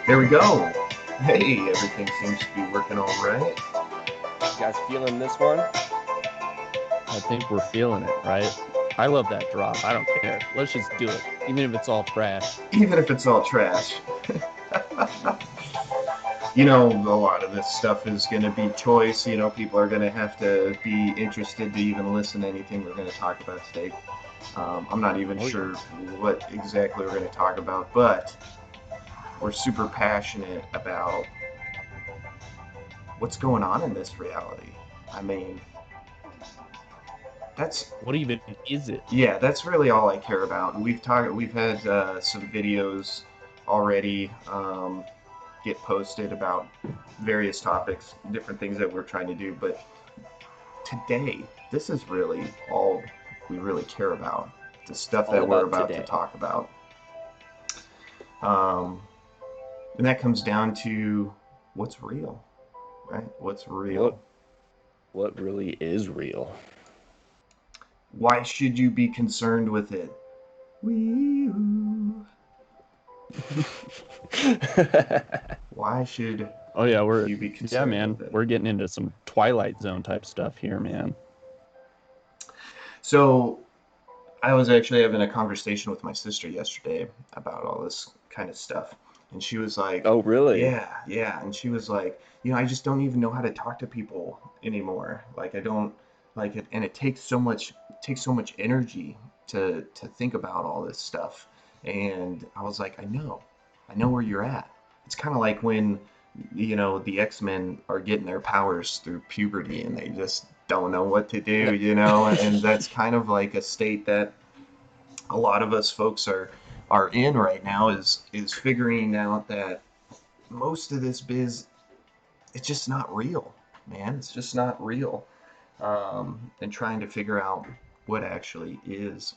There we go. Hey, everything seems to be working all right. You guys feeling this one? I think we're feeling it, right? I love that drop. I don't care. Let's just do it, even if it's all trash. Even if it's all trash. You know, a lot of this stuff is going to be choice. You know, people are going to have to be interested to even listen to anything we're going to talk about today. I'm not even Oh yeah. sure what exactly we're going to talk about, but we're super passionate about what's going on in this reality. I mean, that's What even is it? yeah, that's really all I care about. We've had some videos already get posted about various topics, different things that we're trying to do. But today, this is really all we really care about. The stuff All that we're about about to today. talk about, um, and that comes down to what's real, right? What's real? What what really is real? Why should you be concerned with it? Wee-oo. Why should Oh yeah, you be yeah, concerned man. with it? We're getting into some Twilight Zone type stuff here, man. So I was actually having a conversation with my sister yesterday about all this kind of stuff. And she was like, Oh, really? yeah, yeah. And she was like, you know, I just don't even know how to talk to people anymore. Like I don't like it, and it takes so much energy to think about all this stuff. And I was like, I know where you're at. It's kind of like when, you know, the X-Men are getting their powers through puberty and they just don't know what to do, you know, and that's kind of like a state that a lot of us folks are in right now is figuring out that most of this biz it's just not real, man. It's just not real. And trying to figure out what actually is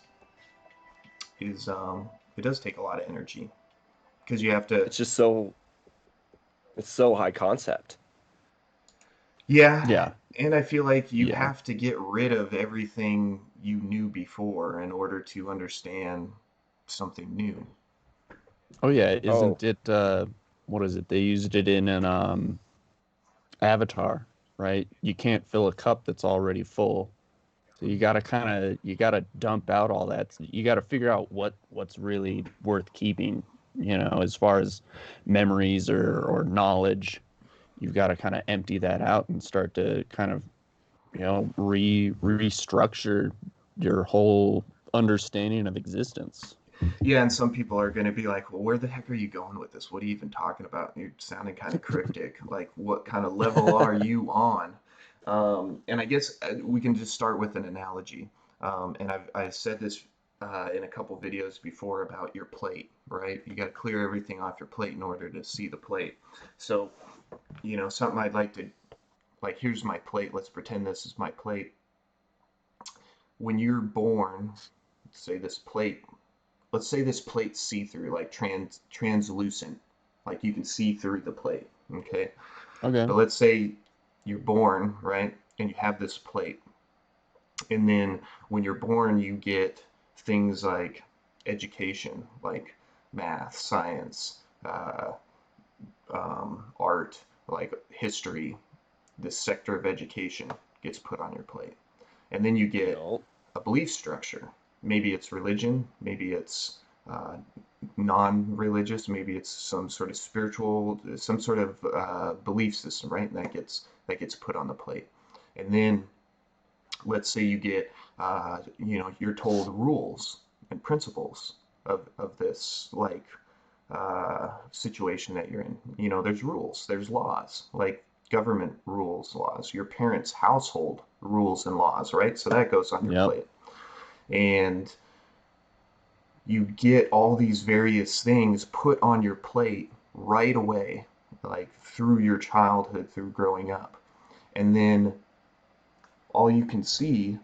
it does take a lot of energy because you have to It's just so it's so high concept. yeah, Yeah, and I feel like you yeah. have to get rid of everything you knew before in order to understand something new. Oh yeah. Oh, Isn't it? What is it? They used it in an Avatar, right? You can't fill a cup that's already full. So you gotta dump out all that. You gotta figure out what's really worth keeping, as far as memories or knowledge. You've got to kind of empty that out and start to kind of, restructure your whole understanding of existence. Yeah, and some people are going to be like, well, where the heck are you going with this? What are you even talking about? And you're sounding kind of cryptic. Like, what kind of level are you on? And I guess we can just start with an analogy. And I've said this in a couple videos before about your plate, right? You got to clear everything off your plate in order to see the plate. So, you know, something I'd like to, like, here's my plate. Let's pretend this is my plate. When you're born, say this plate let's say this plate's see-through, like translucent, like you can see through the plate, okay? Okay. But let's say you're born, right, and you have this plate, and then when you're born, you get things like education, like math, science, art, like history. This sector of education gets put on your plate, and then you get no. a belief structure. Maybe it's religion, maybe it's uh, non-religious, maybe it's some sort of spiritual, some sort of belief system, right? And that gets put on the plate. And then let's say you get, you know, you're told rules and principles of this like situation that you're in. You know, there's rules, there's laws, like government rules, laws, your parents' household rules and laws, right? So that goes on your Yep. plate. And you get all these various things put on your plate right away, like through your childhood, through growing up. And then all you can see,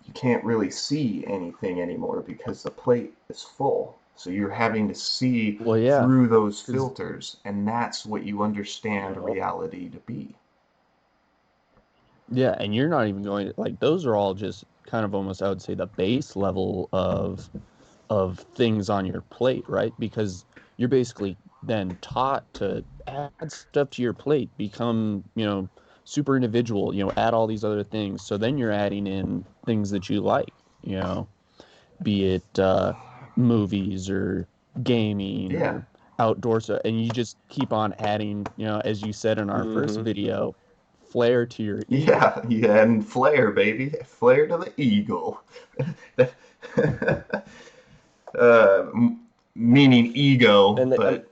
you can't really see anything anymore because the plate is full. So you're having to see Well, yeah, through those because filters, and that's what you understand No. reality to be. Yeah, and you're not even going to like those are all just kind of almost I would say the base level of things on your plate, right? Because you're basically then taught to add stuff to your plate, become, super individual, add all these other things. So then you're adding in things that you like, you know, be it movies or gaming Yeah. or outdoor stuff. And you just keep on adding, as you said in our first Mm-hmm. video, flair to your eagle. Yeah, yeah, and flair, baby. Flair to the eagle. Meaning ego, And but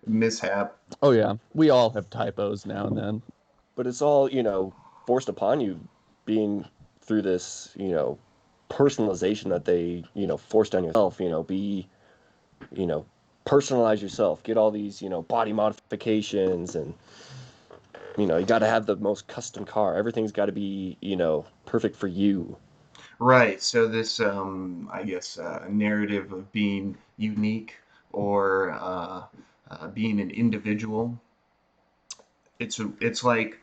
mishap. Oh, yeah. We all have typos now and then. but it's all, forced upon you being through this, personalization that they, forced on yourself, be, you know, personalize yourself, get all these, body modifications and, you got to have the most custom car. Everything's got to be, perfect for you. Right. So this, I guess, narrative of being unique or being an individual. It's like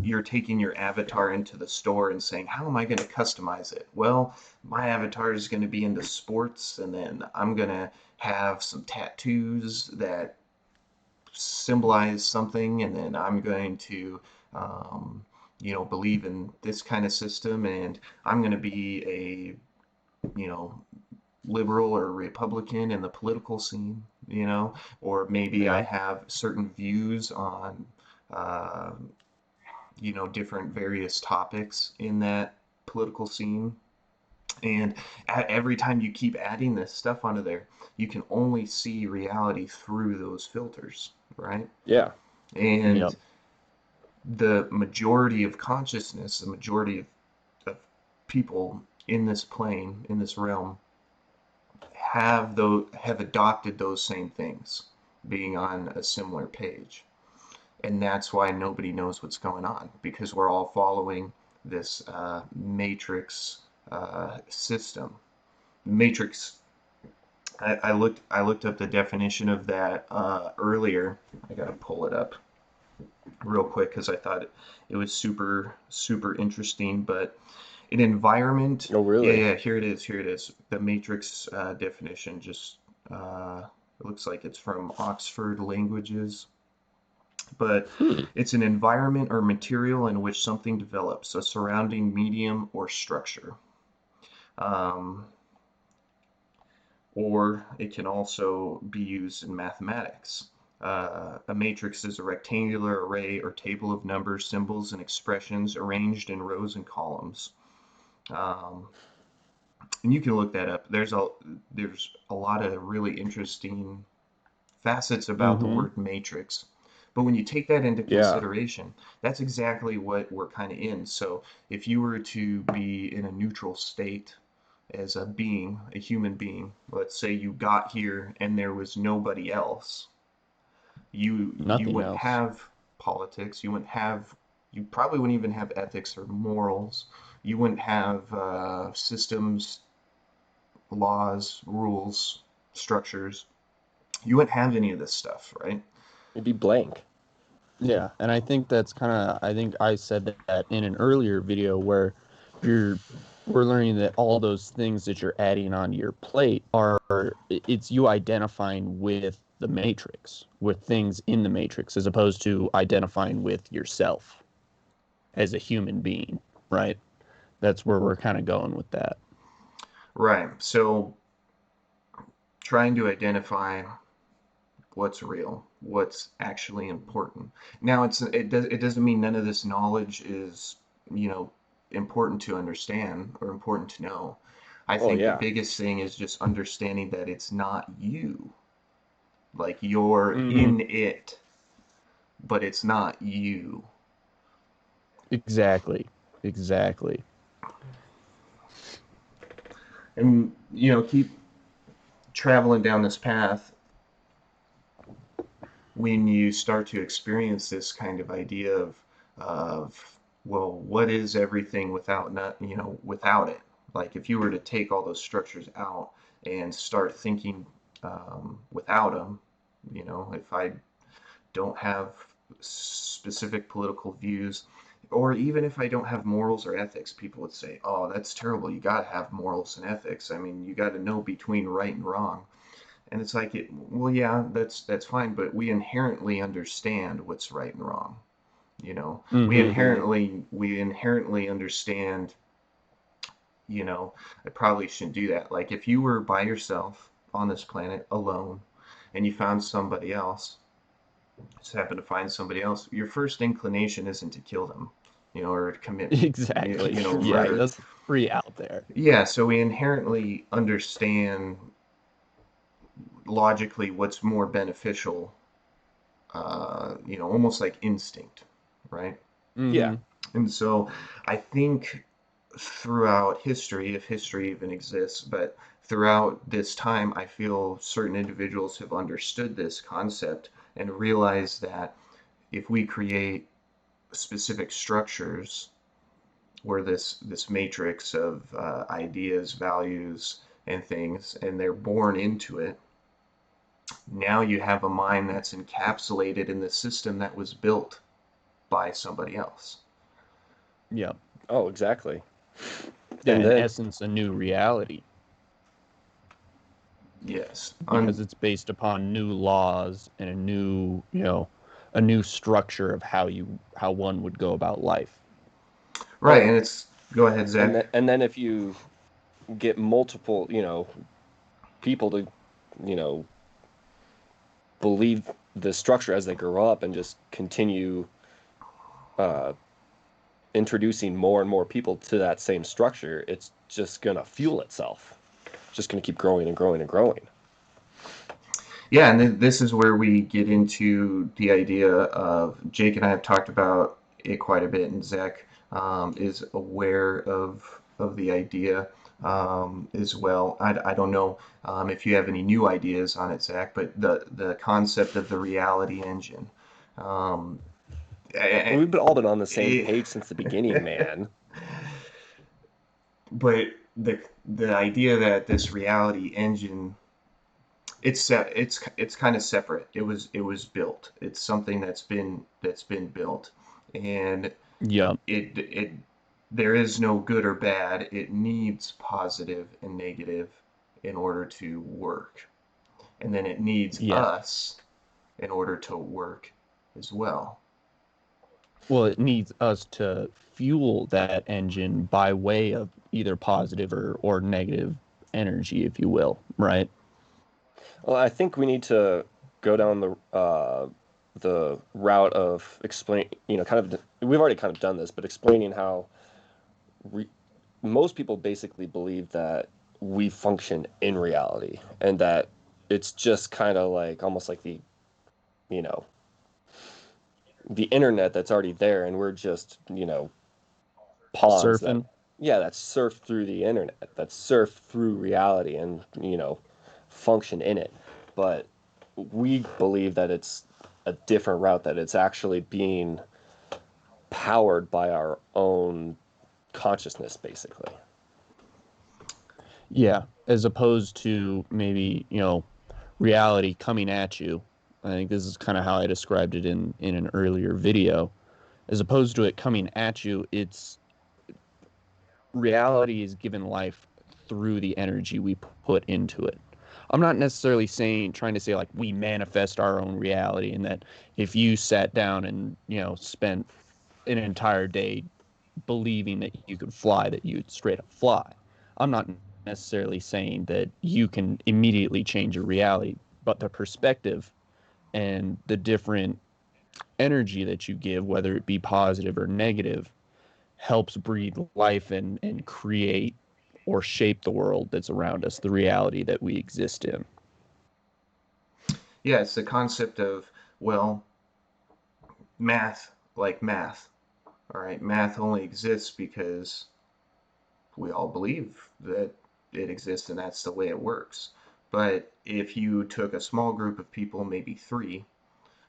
you're taking your avatar into the store and saying, "How am I going to customize it?" Well, my avatar is going to be into sports, and then I'm going to have some tattoos that symbolize something, and then I'm going to, um, believe in this kind of system, and I'm going to be a, liberal or Republican in the political scene, or maybe I Yeah. have certain views on, uh, different various topics in that political scene. And every time you keep adding this stuff onto there, you can only see reality through those filters, right? Yeah. And Yep. the majority of consciousness, the majority of people in this plane, in this realm, have adopted those same things, being on a similar page. And that's why nobody knows what's going on, because we're all following this matrix system. Matrix. I looked up the definition of that earlier. I gotta pull it up real quick because I thought it was super super interesting. But an environment. Oh, Yeah, really? yeah. Here it is. Here it is. The matrix definition. Just it looks like it's from Oxford Languages. But Hmm. it's an environment or material in which something develops, a surrounding medium or structure. Um, or it can also be used in mathematics. A matrix is a rectangular array or table of numbers, symbols, and expressions arranged in rows and columns. Um, and you can look that up. There's a lot of really interesting facets about the Mm-hmm. word matrix. But when you take that into Yeah. consideration, that's exactly what we're kind of in. So if you were to be in a neutral state as a being, a human being, let's say you got here and there was nobody else, you Nothing wouldn't else. have politics, you probably wouldn't even have ethics or morals, you wouldn't have systems, laws, rules, structures. You wouldn't have any of this stuff, right? It'd be blank. Yeah, and I think that's kind of I think I said that in an earlier video where you're we're learning that all those things that you're adding onto your plate are it's you identifying with the matrix, with things in the matrix as opposed to identifying with yourself as a human being, right? That's where we're kind of going with that. Right. So trying to identify what's real, what's actually important. Now it doesn't mean none of this knowledge is, you know, important to understand or important to know. I Oh, think the yeah. biggest thing is just understanding that it's not you. Like you're Hmm. in it, but it's not you. Exactly. Exactly. And keep traveling down this path when you start to experience this kind of idea of well, what is everything without not without it? Like if you were to take all those structures out and start thinking without them, if I don't have specific political views, or even if I don't have morals or ethics, people would say, "Oh, that's terrible. You got to have morals and ethics. I mean, you got to know between right and wrong." And it's like, well, yeah, that's fine, but we inherently understand what's right and wrong. You know, Hmm. we inherently understand, I probably shouldn't do that. Like if you were by yourself on this planet alone and you found somebody else, just happen to find somebody else, your first inclination isn't to kill them, or to commit, Exactly. Yeah, Right. murder. that's pretty out there. Yeah, so we inherently understand logically what's more beneficial, almost like instinct, right? Yeah. Hmm. And so I think throughout history, if history even exists, but throughout this time, I feel certain individuals have understood this concept and realized that if we create specific structures where this matrix of ideas, values, and things, and they're born into it, now you have a mind that's encapsulated in the system that was built by somebody else. Yeah. Oh, exactly. Yeah, And in then, essence, a new reality Yes. because it's based upon new laws and a new, a new structure of how one would go about life. Right, well, and it's go ahead, Zach. and then if you get multiple, people to, you know, believe the structure as they grow up and just continue uh, introducing more and more people to that same structure, it's just gonna fuel itself. It's just gonna keep growing and growing and growing. Yeah, and this is where we get into the idea of Jake and I have talked about it quite a bit, and Zach is aware of the idea as well. I don't know if you have any new ideas on it, Zach, but the concept of the reality engine. Um, We've been all been on the same eh, page since the beginning, man. but the idea that this reality engine it's kind of separate. It was built. It's something that's been built, and Yeah. it there is no good or bad. It needs positive and negative in order to work, and then it needs Yeah. us in order to work as well. Well, it needs us to fuel that engine by way of either positive or negative energy, if you will, right? Well, I think we need to go down the route of explain, kind of. We've already kind of done this, but explaining how re most people basically believe that we function in reality and that it's just kind of like almost like you know, the internet that's already there and we're just, pawns that, Surfing. yeah, that surf through the internet, that surf through reality and, function in it. But we believe that it's a different route, that it's actually being powered by our own consciousness, basically. Yeah. As opposed to maybe, reality coming at you. I think this is kind of how I described it in an earlier video. As opposed to it coming at you, it's reality is given life through the energy we put into it. I'm not necessarily trying to say like we manifest our own reality and that if you sat down and, spent an entire day believing that you could fly, that you'd straight up fly. I'm not necessarily saying that you can immediately change your reality, but the perspective and the different energy that you give, whether it be positive or negative, helps breathe life and create or shape the world that's around us, the reality that we exist in. Yeah, it's the concept of, well, math, like math. All right, math only exists because we all believe that it exists and that's the way it works. But if you took a small group of people, maybe three,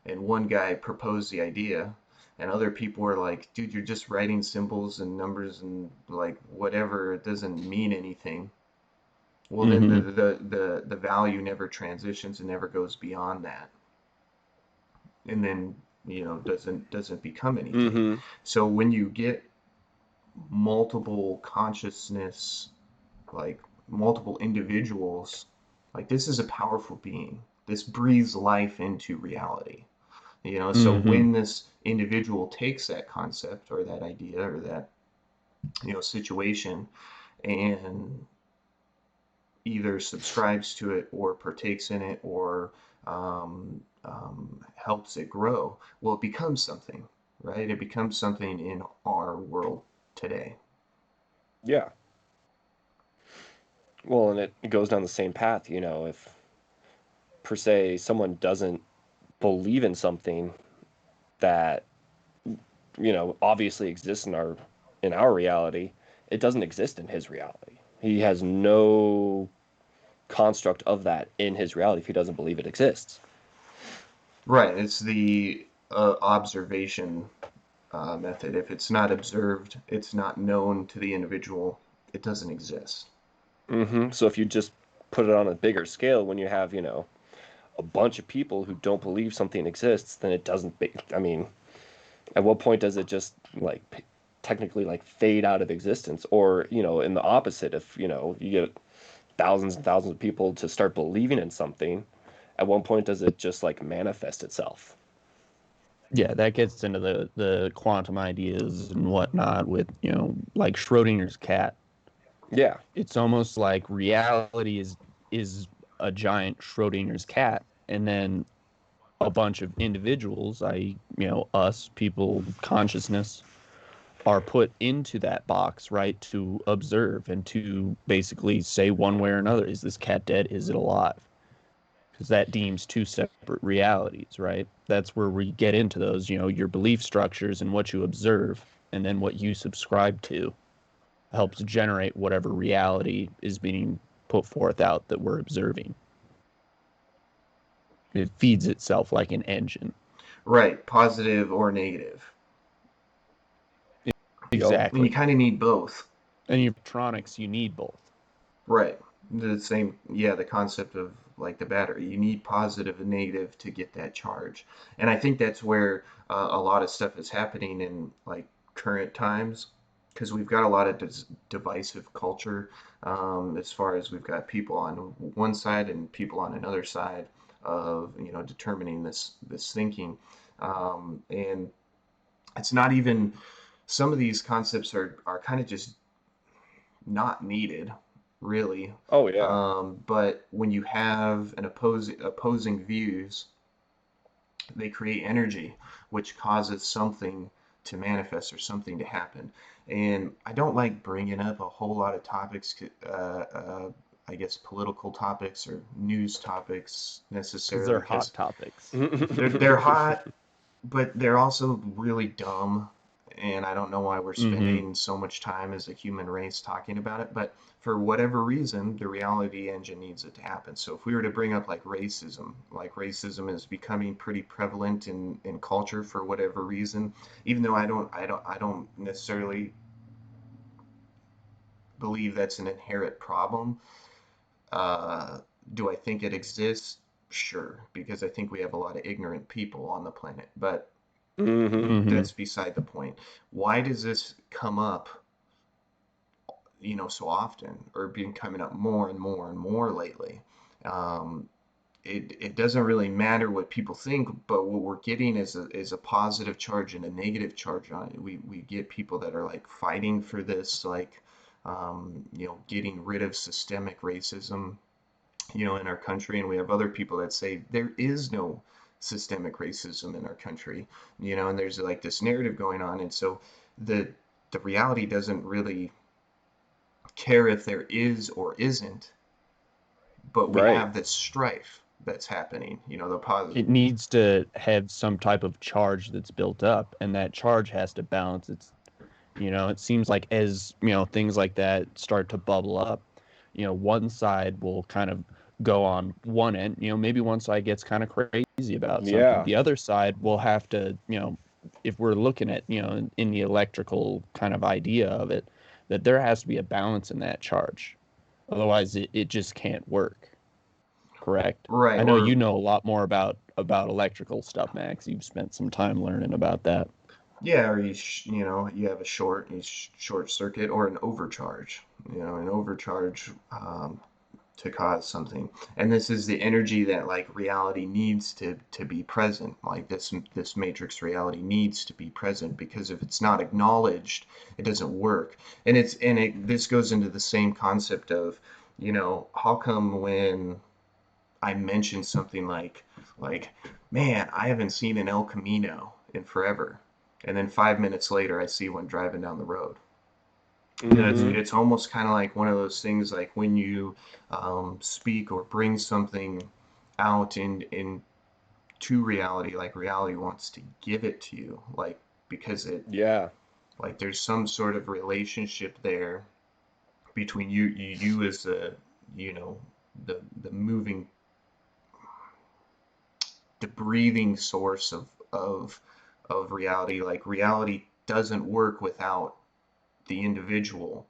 and one guy proposed the idea, and other people were like, dude, you're just writing symbols and numbers and like whatever, it doesn't mean anything. Well, then the Mm-hmm. the the, the value never transitions and never goes beyond that. And then doesn't become anything. Mm-hmm. So when you get multiple consciousness, like multiple individuals, like this is a powerful being. This breathes life into reality. So Mm-hmm. when this individual takes that concept or that idea or that, situation and either subscribes to it or partakes in it or helps it grow, well, it becomes something, right? It becomes something in our world today. Yeah. Well, and it goes down the same path, if per se someone doesn't believe in something that, obviously exists in our reality, it doesn't exist in his reality. He has no construct of that in his reality if he doesn't believe it exists. Right. It's the observation method. If it's not observed, it's not known to the individual, it doesn't exist. So if you just put it on a bigger scale, when you have, a bunch of people who don't believe something exists, then it doesn't. I mean, at what point does it just like technically like fade out of existence? Or, in the opposite, if, you get thousands and thousands of people to start believing in something, at one point does it just like manifest itself? Yeah, that gets into the quantum ideas and whatnot with, like Schrodinger's cat. Yeah. It's almost like reality is a giant Schrodinger's cat, and then a bunch of individuals, I us people, consciousness, are put into that box, right, to observe and to basically say one way or another, is this cat dead? Is it alive? Because that deems two separate realities, right? That's where we get into those, your belief structures and what you observe, and then what you subscribe to helps generate whatever reality is being put forth out that we're observing. It feeds itself like an engine. Right. Positive or negative. Yep. And you Exactly. kind of need both. And your electronics, you need both. Right. The same, yeah, the concept of like the battery. You need positive and negative to get that charge. And I think that's where a lot of stuff is happening in like current times because we've got a lot of divisive culture as far as we've got people on one side and people on another side of, determining this thinking. And it's not even, some of these concepts are kind of just not needed, really. Oh yeah. But when you have an opposing views, they create energy, which causes something to manifest or something to happen. And I don't like bringing up a whole lot of topics, I guess political topics or news topics Because necessarily, they're hot because topics. they're hot, but they're also really dumb, and I don't know why we're Mm-hmm. spending so much time as a human race talking about it, but for whatever reason, the reality engine needs it to happen. So if we were to bring up like racism is becoming pretty prevalent in culture for whatever reason, even though I don't necessarily believe that's an inherent problem. Uh, do I think it exists? Sure, because I think we have a lot of ignorant people on the planet, but hmm Mm-hmm. that's beside the point. Why does this come up, so often, or been coming up more and more and more lately? Um, it doesn't really matter what people think, but what we're getting is a positive charge and a negative charge on it. We get people that are like fighting for this, like getting rid of systemic racism, in our country, and we have other people that say there is no systemic racism in our country, and there's like this narrative going on, and so the the reality doesn't really care if there is or isn't, but we Right. have this strife that's happening, the positive. It needs to have some type of charge that's built up, and that charge has to balance its. It seems like as things like that start to bubble up, one side will kind of go on one end. Maybe one side gets kind of crazy about something. Yeah. The other side will have to, if we're looking at, in the electrical kind of idea of it, that there has to be a balance in that charge. Otherwise, it just can't work. correct? Right. I know you Or know a lot more about electrical stuff, Max. You've spent some time learning about that. yeah, or you have a short circuit or an overcharge. An overcharge to cause something. And this is the energy that like reality needs to be present. Like this matrix reality needs to be present, because if it's not acknowledged, it doesn't work. And this goes into the same concept of, how come when I mention something like man, I haven't seen an El Camino in forever, and then 5 minutes later I see one driving down the road. It's Mm-hmm. it's almost kind of like one of those things, like when you speak or bring something out in to reality, like reality wants to give it to you, like because it Yeah. like there's some sort of relationship there between you as you know the moving, the breathing source of reality. Like reality doesn't work without the individual.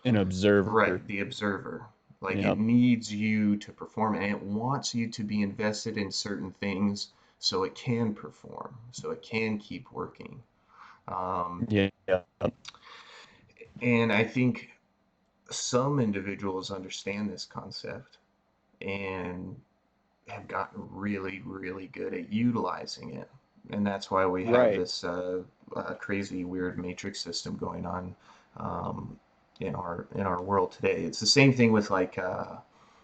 An observer. Right, the observer. Like it Yep. needs you to perform, and it wants you to be invested in certain things so it can perform, so it can keep working. Um, Yeah. and I think some individuals understand this concept and have gotten really, really good at utilizing it. And that's why we have Right. this crazy, weird matrix system going on um, in our world today. It's the same thing with like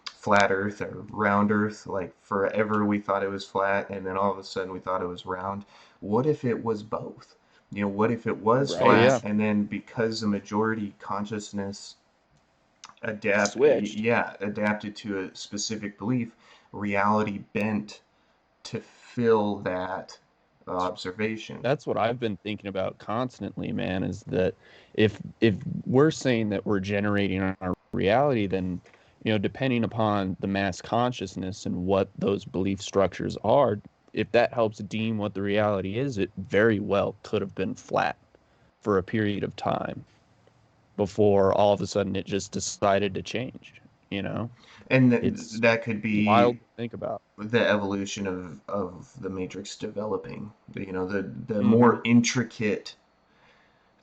flat Earth or round Earth. Like forever we thought it was flat, and then all of a sudden we thought it was round. What if it was both? What if it was Oh Right. flat, yeah. and then because the majority consciousness Switched. adapted to a specific belief, reality bent to fill that observation. That's what I've been thinking about constantly, man, is that if we're saying that we're generating our reality, then depending upon the mass consciousness and what those belief structures are, if that helps deem what the reality is, it very well could have been flat for a period of time before all of a sudden it just decided to change, you know? And It's that could wild be to think about. the evolution of the matrix developing. The Hmm. more intricate,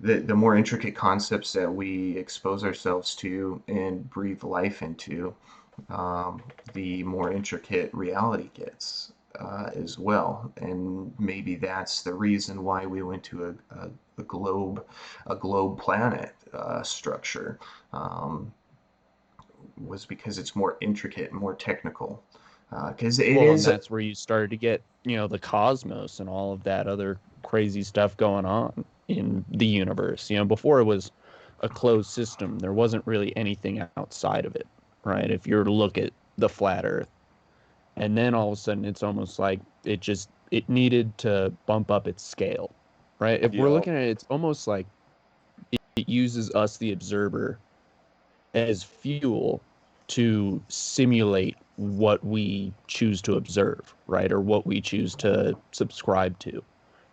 the more intricate concepts that we expose ourselves to and breathe life into, um, the more intricate reality gets as well. And maybe that's the reason why we went to a globe planet structure, um, was because it's more intricate and more technical. Because it Well, and is, that's where you started to get, the cosmos and all of that other crazy stuff going on in the universe. Before it was a closed system, there wasn't really anything outside of it, right? If you're to look at the flat Earth, and then all of a sudden it's almost like it needed to bump up its scale, right? If we're Yep. looking at it, it's almost like it uses us, the observer, as fuel to simulate what we choose to observe, right? Or what we choose to subscribe to,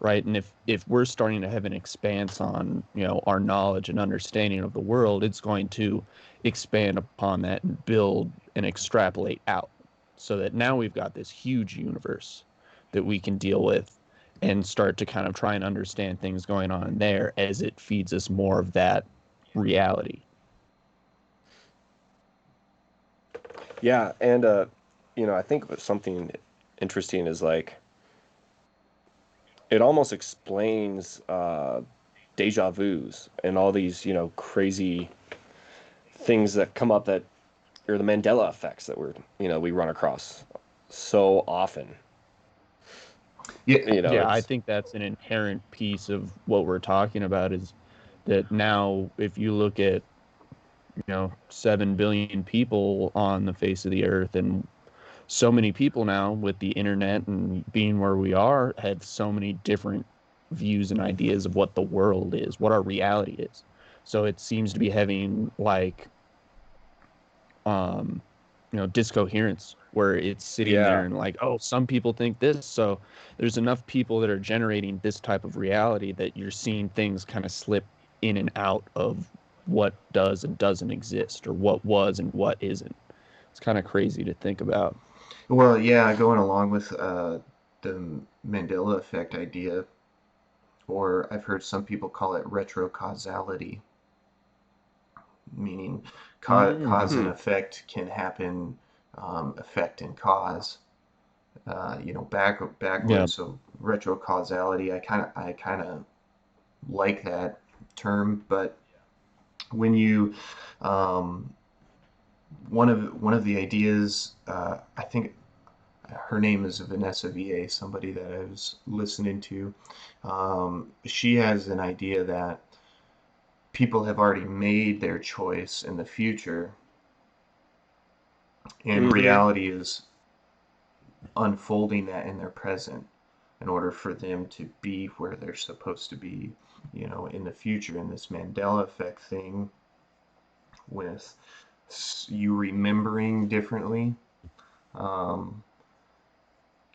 right? And if we're starting to have an expanse on, our knowledge and understanding of the world, it's going to expand upon that and build and extrapolate out so that now we've got this huge universe that we can deal with and start to kind of try and understand things going on there as it feeds us more of that reality. Yeah, and I think something interesting is like it almost explains deja vus and all these, crazy things that come up that or the Mandela effects that we run across so often. yeah, Yeah, I It's think that's an inherent piece of what we're talking about is that now if you look at, 7 billion people on the face of the earth, and so many people now with the internet and being where we are have so many different views and ideas of what the world is, what our reality is. So it seems to be having like um discoherence where it's sitting there yeah, and like, oh, some people think this, so there's enough people that are generating this type of reality that you're seeing things kind of slip in and out of what does and doesn't exist, or what was and what isn't. It's kind of crazy to think about. Well, yeah, going along with the Mandela effect idea, or I've heard some people call it retrocausality, meaning cause and Hmm. effect can happen, effect and cause, Yeah. backwards. So retrocausality, I kind of like that term, but when you um, one of the ideas, I think her name is Vanessa VA, somebody that I was listening to. She has an idea that people have already made their choice in the future, and Hmm. reality is unfolding that in their present in order for them to be where they're supposed to be, in the future. And this Mandela effect thing with you remembering differently, um,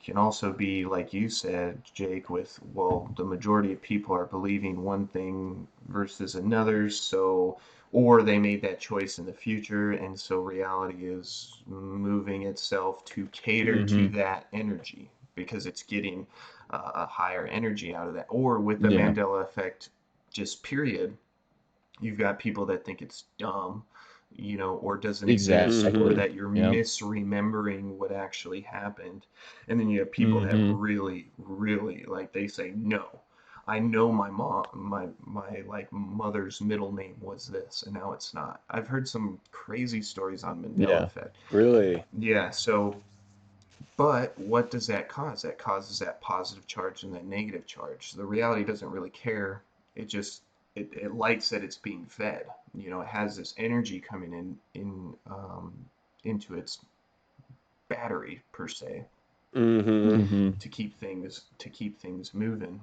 can also be, like you said, Jake, with, well, the majority of people are believing one thing versus another, so, or they made that choice in the future, and so reality is moving itself to cater to Hmm. that energy because it's getting a higher energy out of that. Or with the Yeah. Mandela effect, just period, you've got people that think it's dumb, or doesn't exist, or Hmm. Exactly. that you're Yeah. misremembering what actually happened. And then you have people that Hmm. really, really, like, they say, no, I know my mom, my like mother's middle name was this, and now it's not. I've heard some crazy stories on Mandela Yeah. effect. Really? Yeah, so, but what does that cause? That causes that positive charge and that negative charge. The reality doesn't really care. It just it likes that it's being fed. It has this energy coming into its battery per se Hmm. Hmm. to keep things moving.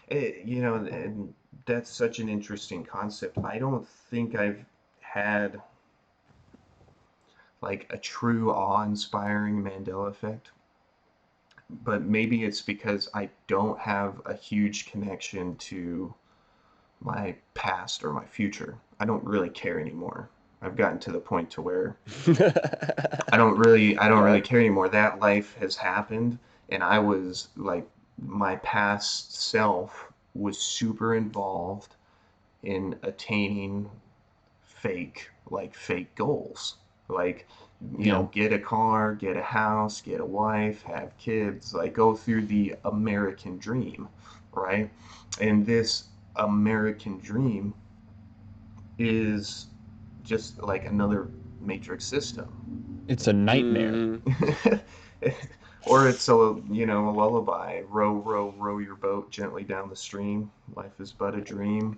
And that's such an interesting concept. I don't think I've had like a true awe-inspiring Mandela effect, but maybe it's because I don't have a huge connection to my past or my future. I don't really care anymore. I've gotten to the point to where I don't really Yeah. care anymore. That life has happened, and I was like, my past self was super involved in attaining fake goals, like, Yeah. get a car, get a house, get a wife, have kids, like, go through the American dream, right? And this American dream is just like another matrix system. It's a nightmare. Hmm. Or it's a lullaby. Row, row, row your boat gently down the stream. Life is but a dream.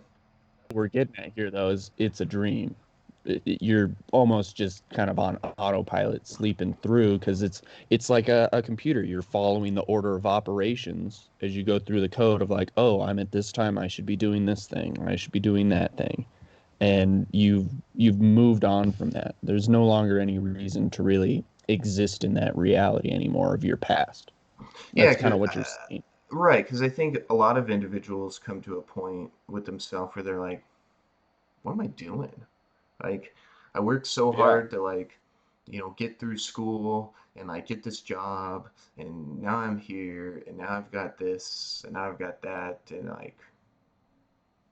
We're getting at here though is it's a dream. You're almost just kind of on autopilot sleeping through because it's like a computer. You're following the order of operations as you go through the code of like, oh, I'm at this time, I should be doing this thing, I should be doing that thing. And you've moved on from that. There's no longer any reason to really exist in that reality anymore of your past. Yeah, That's kind of what you're saying. right. Because I think a lot of individuals come to a point with themselves where they're like, what am I doing? Like, I worked so Yeah. hard to, like, get through school and like get this job, and now I'm here, and now I've got this, and now I've got that, and like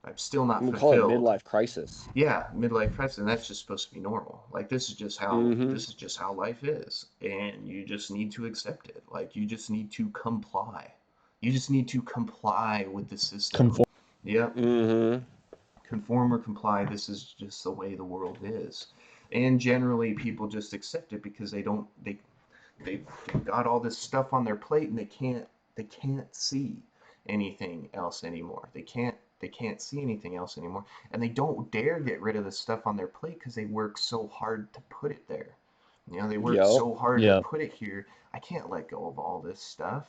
I'm still not We call it fulfilled. midlife crisis. Yeah, midlife crisis, and that's just supposed to be normal. Like, Hmm. this is just how life is, and you just need to accept it. Like, you just need to comply. You just need to comply with the system. Conform. Yep, Hmm. conform or comply. This is just the way the world is, and generally people just accept it because they've got all this stuff on their plate, and they can't see anything else anymore. They can't see anything else anymore, and they don't dare get rid of the stuff on their plate because they work so hard to put it there. They work Yep. so hard to Yeah. put it here. I can't let go of all this stuff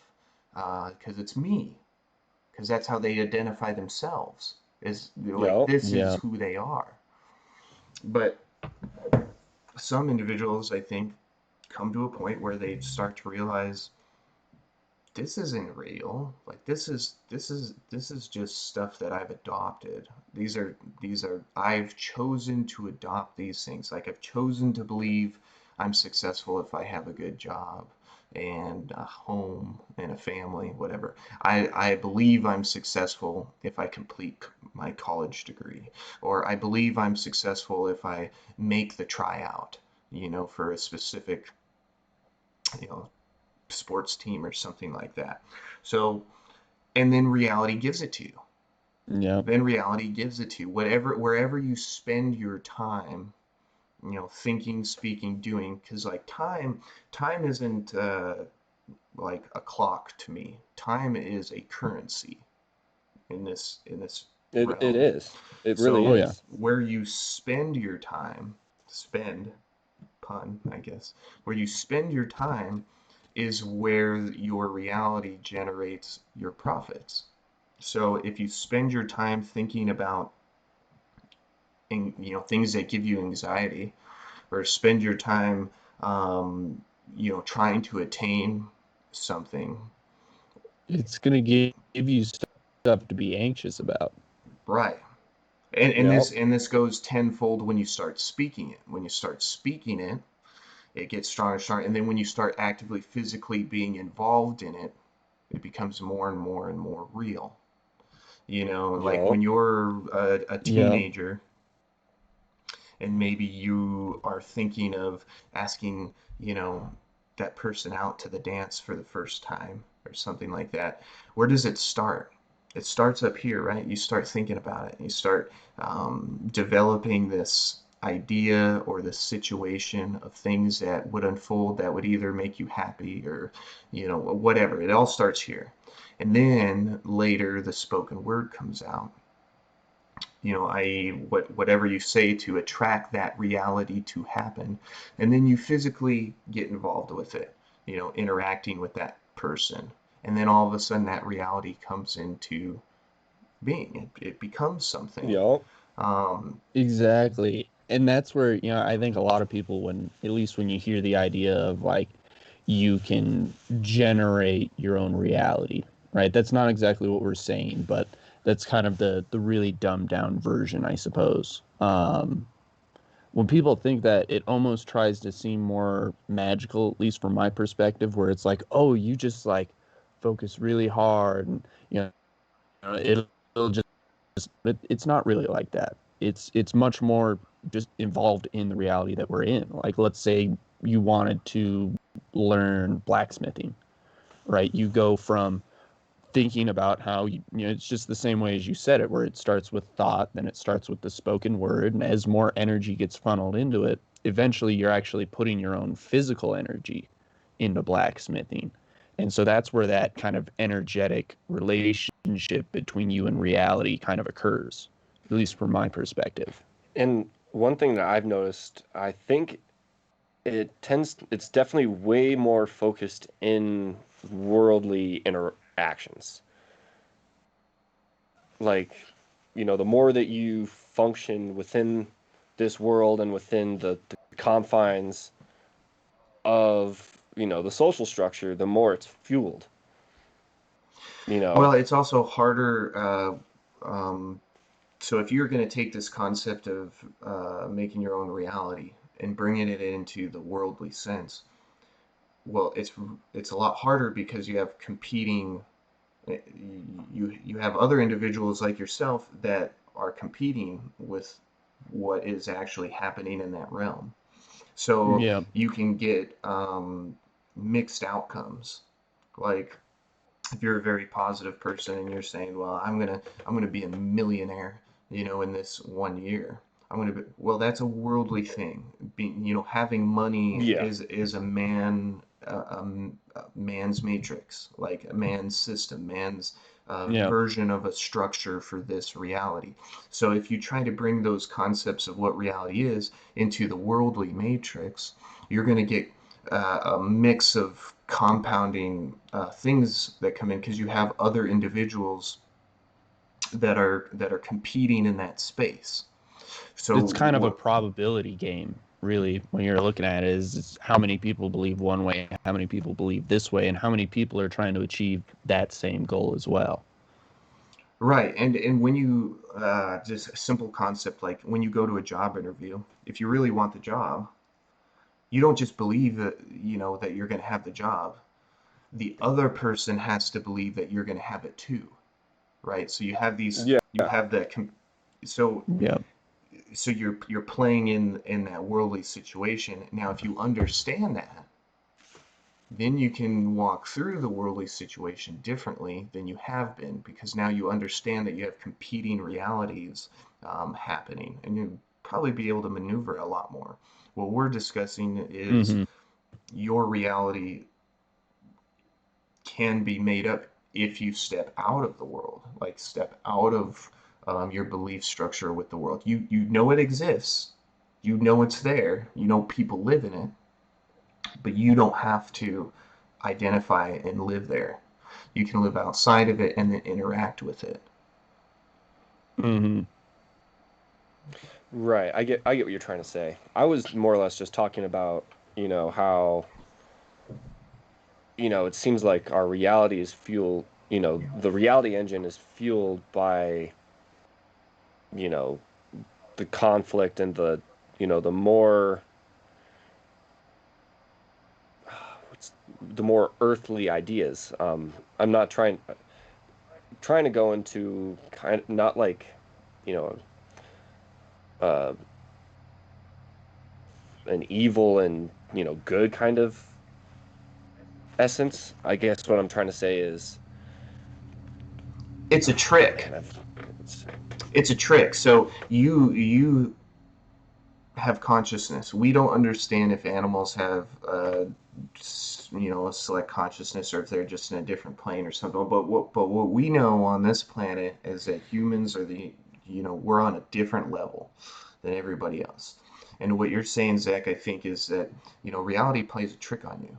because it's me. Because that's how they identify themselves. Is they're like, Yep. this is Yeah. who they are. But some individuals, I think, come to a point where they start to realize this isn't real. Like, this is just stuff that I've adopted. These are I've chosen to adopt these things. Like, I've chosen to believe I'm successful if I have a good job. and a home and a family, whatever. I believe I'm successful if I complete my college degree, or I believe I'm successful if I make the tryout, for a specific, you know, sports team or something like that. So, and then reality gives it to you. Yeah. Then reality gives it to you. Wherever you spend your time, thinking, speaking, doing, because like time isn't like a clock to me. Time is a currency in this It realm. is. It really Oh So yeah. is. where you spend your time, spend, pun, I guess, where you spend your time is where your reality generates your profits. So if you spend your time thinking about things that give you anxiety, or spend your time trying to attain something, It's gonna give you stuff to be anxious about. right? And Yep. this goes tenfold when you start speaking it. When you start speaking it, it gets stronger and stronger. And then when you start actively physically being involved in it, it becomes more and more and more real. Like Yep. when you're a Yeah. teenager and maybe you are thinking of asking, that person out to the dance for the first time or something like that, where does it start? It starts up here, right? You start thinking about it. You start developing this idea or this situation of things that would unfold that would either make you happy or, whatever. It all starts here. And then later the spoken word comes out, i.e., whatever you say to attract that reality to happen, and then you physically get involved with it, interacting with that person, and then all of a sudden that reality comes into being. It becomes something. Yep. Um, Exactly. And that's where, I think a lot of people, when at least when you hear the idea of like you can generate your own reality, right? That's not exactly what we're saying, but that's kind of the really dumbed down version, I suppose. When people think that, it almost tries to seem more magical, at least from my perspective, where it's like, oh, you just like focus really hard and it'll just it's not really like that. It's much more just involved in the reality that we're in. Like let's say you wanted to learn blacksmithing, right? You go from thinking about how it's just the same way as you said it, where it starts with thought, then it starts with the spoken word, and as more energy gets funneled into it, eventually you're actually putting your own physical energy into blacksmithing. And so that's where that kind of energetic relationship between you and reality kind of occurs, at least from my perspective. And one thing that I've noticed, I think it's definitely way more focused in worldly interactions. Like, the more that you function within this world and within the confines of, the social structure, the more it's fueled, you know. well, it's also harder. So if you're going to take this concept of making your own reality and bringing it into the worldly sense, well, it's a lot harder because you have competing. You have other individuals like yourself that are competing with what is actually happening in that realm. So Yeah. you can get mixed outcomes. Like if you're a very positive person and you're saying, well, I'm gonna be a millionaire, in this 1 year. Well, that's a worldly thing. Having money Yeah. is a man's matrix, like a man's system, man's Yeah. version of a structure for this reality. So if you try to bring those concepts of what reality is into the worldly matrix, you're going to get a mix of compounding things that come in because you have other individuals that are competing in that space. So It's kind of a what probability game, really, when you're looking at it, is how many people believe one way, how many people believe this way, and how many people are trying to achieve that same goal as well. Right, and when you just a simple concept like when you go to a job interview, if you really want the job, you don't just believe that that you're going to have the job. the other person has to believe that you're going to have it too, right? So you have these, Yeah. you have that, so Yeah. so you're playing in that worldly situation. Now, if you understand that, then you can walk through the worldly situation differently than you have been, because now you understand that you have competing realities happening, and you'll probably be able to maneuver a lot more. What we're discussing is Hmm. your reality can be made up if you step out of the world, like step out of your belief structure with the world. You know it exists, you know it's there, you know people live in it, but you don't have to identify and live there. You can live outside of it and then interact with it. Hmm. Right. I get what you're trying to say. I was more or less just talking about, how, it seems like our reality is fueled, the reality engine is fueled by, you know, the conflict and the more the more earthly ideas. I'm not trying to go into kind of not like, you know, uh, an evil and, good kind of essence. I guess what I'm trying to say is, It's a trick. man, it's, It's a trick. So you have consciousness. We don't understand if animals have, a select consciousness, or if they're just in a different plane or something. But what we know on this planet is that humans are we're on a different level than everybody else. And what you're saying, Zach, I think is that reality plays a trick on you.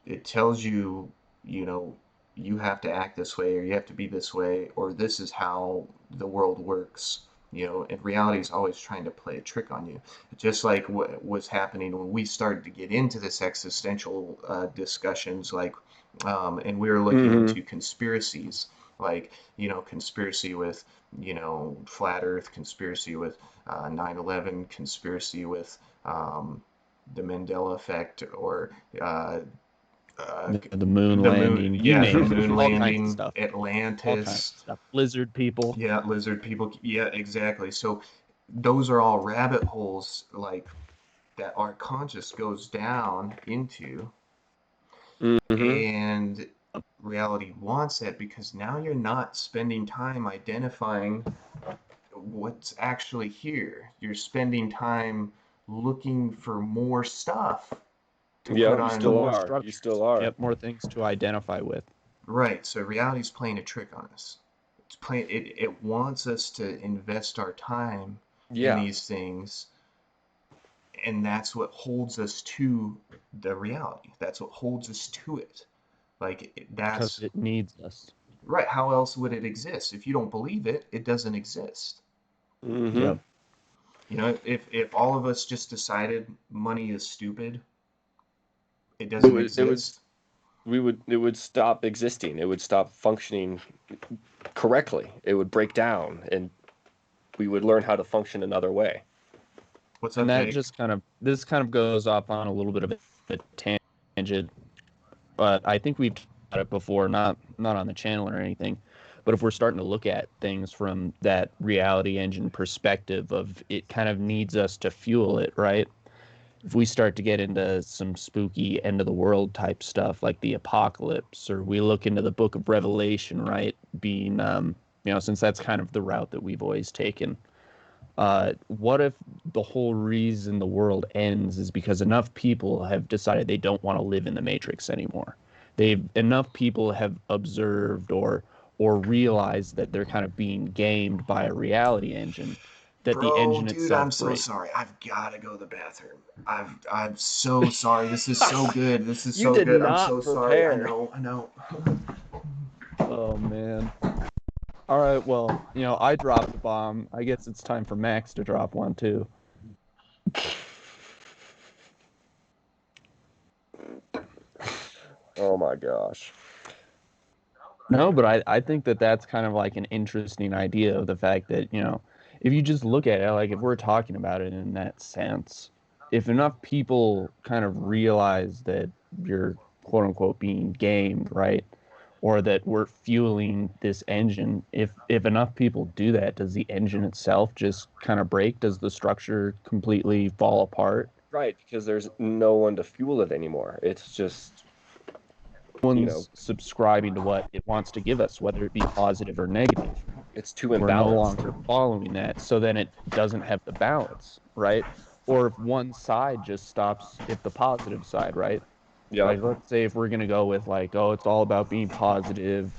It tells you, you know, you have to act this way, or you have to be this way, or this is how the world works. And reality is always trying to play a trick on you, just like what was happening when we started to get into this existential discussions, like, and we were looking mm-hmm. into conspiracies, like, conspiracy with, flat Earth, conspiracy with 9/11, conspiracy with the Mandela effect, or uh, uh, The moon the moon, landing, you yeah, the name it, moon all kinds of landing, stuff, all kinds Atlantis, of stuff. Lizard people. yeah, lizard people, yeah, exactly. So those are all rabbit holes, like, that our conscious goes down into, Mm-hmm. and reality wants it, because now you're not spending time identifying what's actually here. You're spending time looking for more stuff to Yeah, put you The still on. more are. You structures. still are. Yep, more things to identify with. Right, so reality's playing a trick on us. It wants us to invest our time in Yeah, these things, and that's what holds us to the reality. That's what holds us to it. Like, Because that's it needs us. right. How else would it exist? If you don't believe it, it doesn't exist. mm-hmm. Yep. If all of us just decided money is stupid, it It doesn't would, it would, exist. it would stop existing. It would stop functioning correctly. It would break down, and we would learn how to function another way. What's And up, that Jake? just this kind of goes off on a little bit of a tangent, but I think we've talked about it before, not on the channel or anything. But if we're starting to look at things from that reality engine perspective of it kind of needs us to fuel it, right? If we start to get into some spooky end of the world type stuff like the apocalypse, or we look into the book of Revelation, right? Being, since that's kind of the route that we've always taken. What if the whole reason the world ends is because enough people have decided they don't want to live in the matrix anymore? They've enough people have observed or realized that they're kind of being gamed by a reality engine, that the Bro, engine dude, itself I'm so breaks. sorry. I've got to go to the bathroom. I'm so sorry. This is so good. This is You so did good. I'm not so sorry. I prepare. know. I know. Oh man. All right, well, I dropped a bomb. I guess it's time for Max to drop one too. Oh my gosh. No, but I think that that's kind of like an interesting idea of the fact that, if you just look at it, like if we're talking about it in that sense, if enough people kind of realize that you're quote unquote being gamed, right? Or that we're fueling this engine. If enough people do that, does the engine itself just kind of break? Does the structure completely fall apart? Right, because there's no one to fuel it anymore. It's just, you know, One's subscribing to what it wants to give us, whether it be positive or negative. it's too We're no imbalanced. longer following that. So then it doesn't have the balance, right? Or if one side just stops, if the positive side, right? Yep. Like, let's say if we're going to go with, like, oh, it's all about being positive,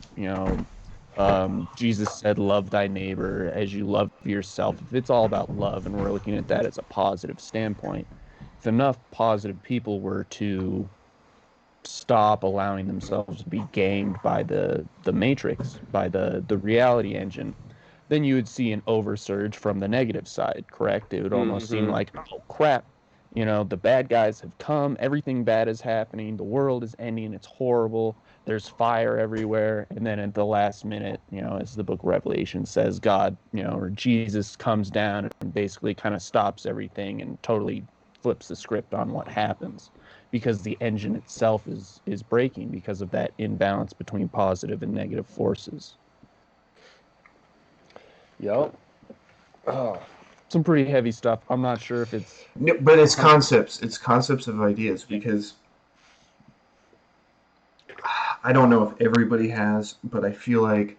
Jesus said, love thy neighbor as you love yourself. If it's all about love and we're looking at that as a positive standpoint, if enough positive people were to stop allowing themselves to be gamed by the matrix, by the reality engine, then you would see an oversurge from the negative side, correct? It would almost seem Mm-hmm. like, oh crap, the bad guys have come, everything bad is happening, the world is ending, it's horrible, there's fire everywhere, and then at the last minute, as the book of Revelation says, God, or Jesus comes down and basically kind of stops everything and totally flips the script on what happens because the engine itself is breaking because of that imbalance between positive and negative forces. Yep. Oh, Some pretty heavy stuff. I'm not sure if it's No, but it's 100. concepts. It's concepts of ideas because I don't know if everybody has, but I feel like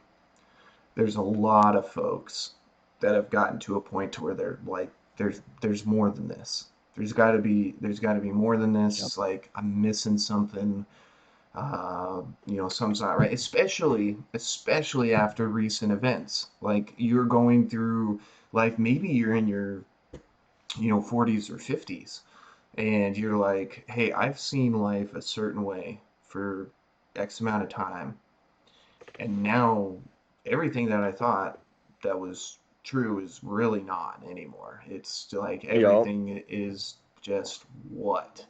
there's a lot of folks that have gotten to a point to where they're like, there's more than this. There's got to be more than Yep. this. Like I'm missing something. Something's not right. Especially after recent events. Like you're going through life. Maybe you're in your 40s or 50s, and you're like, hey, I've seen life a certain way for X amount of time, and now everything that I thought that was true is really not anymore. It's like yep. everything is just what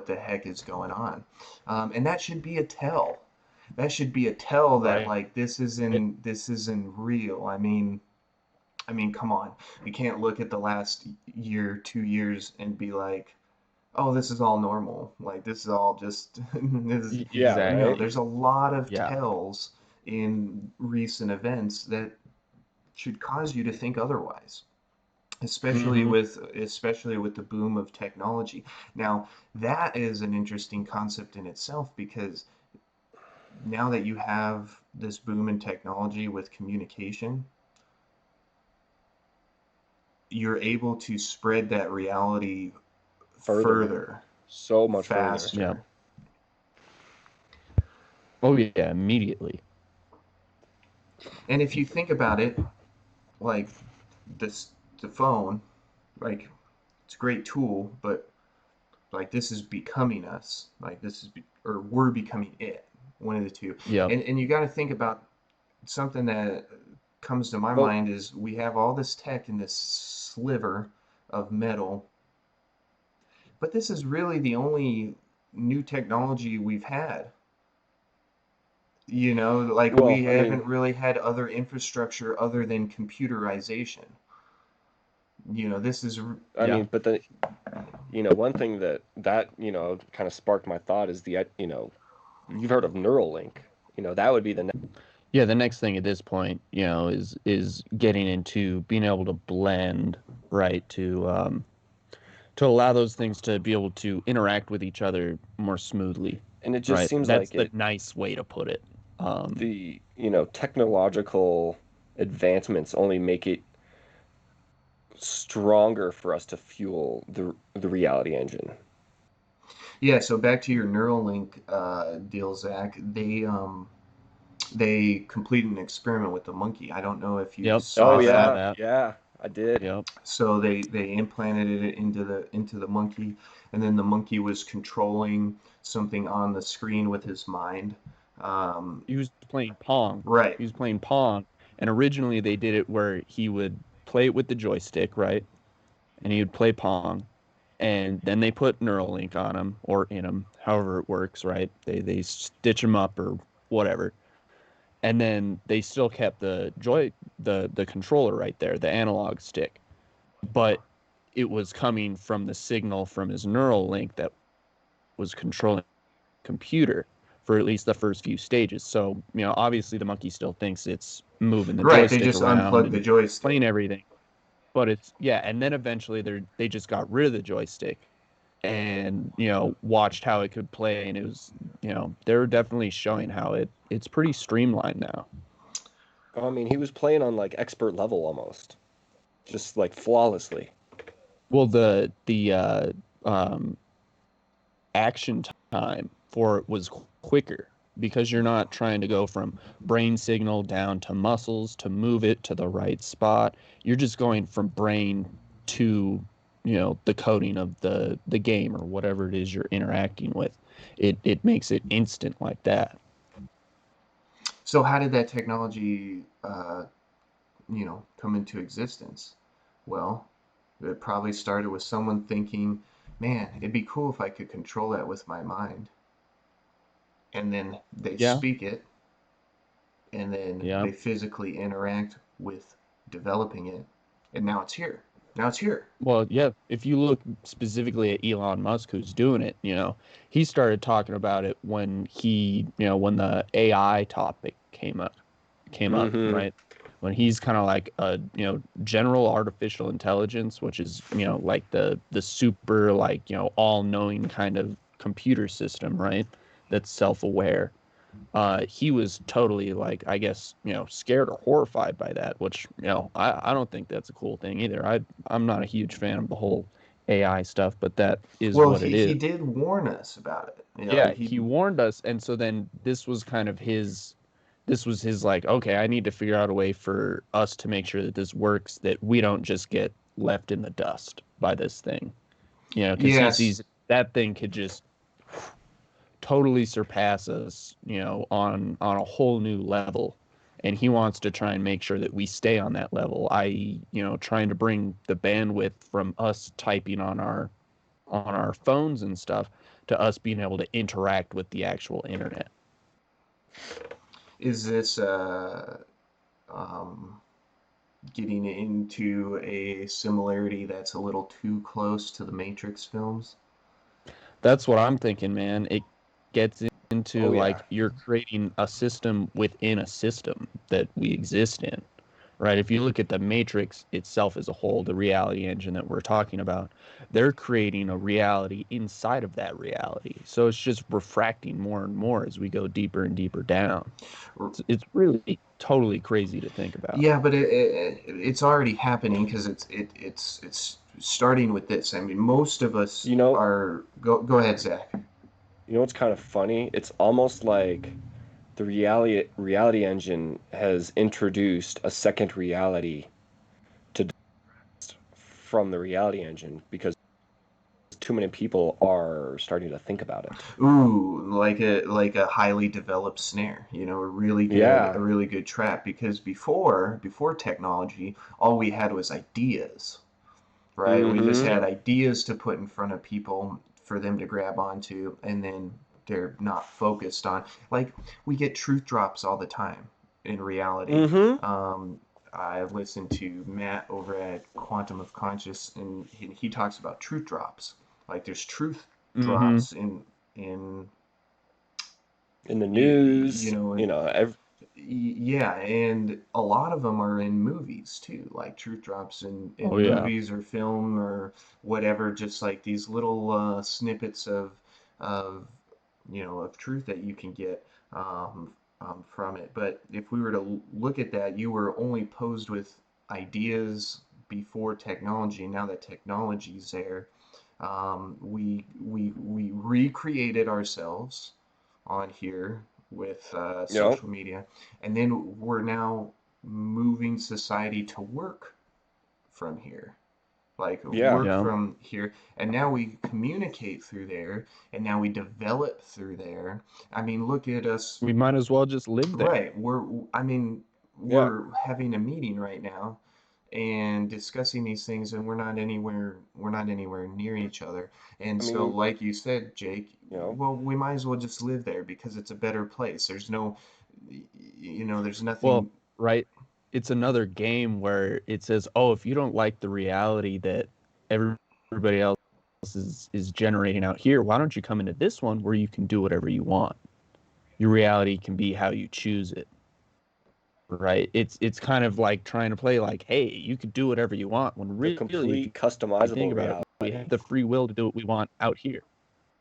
the heck is going on, and that should be a tell. That should be a tell that Right. like this isn't real. I mean, come on. You can't look at the last year, 2 years, and be like, oh, this is all normal. Like this is all just this is, Yeah, right. Exactly. there's a lot of Yeah. tells in recent events that should cause you to think otherwise. Especially Hmm. with the boom of technology. Now, that is an interesting concept in itself because now that you have this boom in technology with communication, you're able to spread that reality Further. further, So much further. Yeah. faster. Oh yeah, immediately. And if you think about it, like this, the phone, like it's a great tool, but like this is becoming us. Like or we're becoming it. One of the two. Yep. And you got to think about something that comes to my Well, mind is we have all this tech in this sliver of metal, but this is really the only new technology we've had. Like well, we I mean, haven't really had other infrastructure other than computerization. This is, Yeah. but the one thing that kind of sparked my thought is you've heard of Neuralink. That would be the next. Yeah, the next thing at this point, is getting into being able to blend, right, to allow those things to be able to interact with each other more smoothly, And it just right? seems That's like the nice way to put it. the technological advancements only make it stronger for us to fuel the reality engine. yeah. So back to your Neuralink deal, Zach. They completed an experiment with the monkey. I don't know if you Yep, I Oh saw saw yeah, that. that. yeah, I did. Yep. So they implanted it into the monkey, and then the monkey was controlling something on the screen with his mind. Um, He was playing Pong. right. He was playing Pong, and originally they did it where he would play it with the joystick, right? And he would play Pong, and then they put Neuralink on him or in him, however it works, right? They stitch him up or whatever, and then they still kept the controller right there, the analog stick, but it was coming from the signal from his neural link that was controlling computer for at least the first few stages. So, obviously the monkey still thinks it's moving the Right, they joystick just around unplugged the and joystick. playing everything. But it's yeah, and then eventually they just got rid of the joystick and, watched how it could play, and it was, they're definitely showing how it's pretty streamlined now. I mean, he was playing on like expert level almost, just like flawlessly. Well, the um action time for it was quicker because you're not trying to go from brain signal down to muscles to move it to the right spot. You're just going from brain to, the coding of the game or whatever it is you're interacting with. It makes it instant like that. So how did that technology, come into existence? Well, it probably started with someone thinking, man, it'd be cool if I could control that with my mind. And then they Yeah. speak it, and then Yeah. they physically interact with developing it. And now it's here. Now it's here. Well, yeah, if you look specifically at Elon Musk who's doing it, he started talking about it when when the AI topic came up, Mm-hmm. right? When he's kind of like a, general artificial intelligence, which is, like the super like, all-knowing kind of computer system, right? That's self-aware. He was totally like, I guess, scared or horrified by that, which, I don't think that's a cool thing either. I'm not a huge fan of the whole AI stuff, but that is Well, what he, it he is. did warn us about it. Yeah, He he warned us, and so then this was his like, okay, I need to figure out a way for us to make sure that this works, that we don't just get left in the dust by this thing. Because he yes, sees that thing could just totally surpass us, on a whole new level. And he wants to try and make sure that we stay on that level, i.e., trying to bring the bandwidth from us typing on our phones and stuff to us being able to interact with the actual internet. is this um, getting into a similarity that's a little too close to the Matrix films? That's what I'm thinking, man. It gets into Oh yeah. like you're creating a system within a system that we exist in, right? If you look at the Matrix itself as a whole, the reality engine that we're talking about, they're creating a reality inside of that reality. So it's just refracting more and more as we go deeper and deeper down. It's really totally crazy to think about. Yeah, but it's already happening because it's starting with this. I mean, most of us You know, are. Go ahead, Zach. you know what's kind of funny? It's almost like the reality engine has introduced a second reality to from the reality engine because too many people are starting to think about it. Ooh, like a highly developed snare, a Yeah. really good trap. Because before technology, all we had was ideas, right? We just Mm-hmm. had ideas to put in front of people for them to grab onto, and then they're not focused on. Like we get truth drops all the time in reality. Mm-hmm. Um, I listened to Matt over at Quantum of Conscious, and he talks about truth drops. Like there's truth Mm-hmm. drops in In the you news, know you in know, yeah, and a lot of them are in movies too, like truth drops in Oh yeah. movies or film or whatever, just like these little snippets of of truth that you can get from it. But if we were to look at that, you were only posed with ideas before technology. Now that technology's there, we recreated ourselves on here with you know, social media, and then we're now moving society to work from here, like yeah. work Yeah. from here, and now we communicate through there, and now we develop through there. I mean, look at us. We might as well just live there. Right, I mean, Yeah. we're having a meeting right now and discussing these things, and we're not anywhere near each other. And I so mean, like you said, Jake, you know, well, we might as well just live there because it's a better place. There's no, there's Well, nothing. right. It's another game where it says, "Oh, if you don't like the reality that everybody else is generating out here. Why don't you come into this one where you can do whatever you want? Your reality can be how you choose it, right? It's kind of like trying to play like, hey, you could do whatever you want, when The really, if complete you think customizable about it, we have reality. the free will to do what we want out here.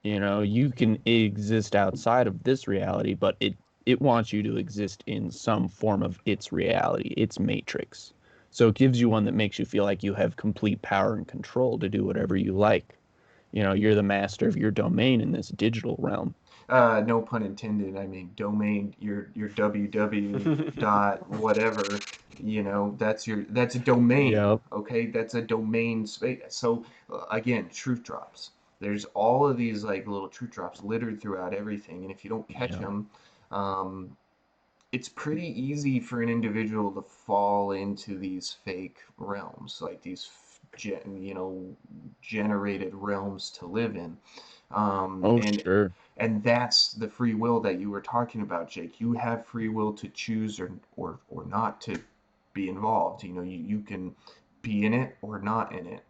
You know, you can exist outside of this reality, but it wants you to exist in some form of its reality, its matrix. So it gives you one that makes you feel like you have complete power and control to do whatever you like. You know, you're the master of your domain in this digital realm. No pun intended. I mean, domain, your www dot whatever, that's a domain. Yep. Okay, that's a domain space. So again, truth drops. There's all of these like little truth drops littered throughout everything, and if you don't catch Yep. them, um, it's pretty easy for an individual to fall into these fake realms, like these generated realms to live in. Um, Oh, and sure. and that's the free will that you were talking about, Jake. You have free will to choose or not to be involved. You can be in it or not in it.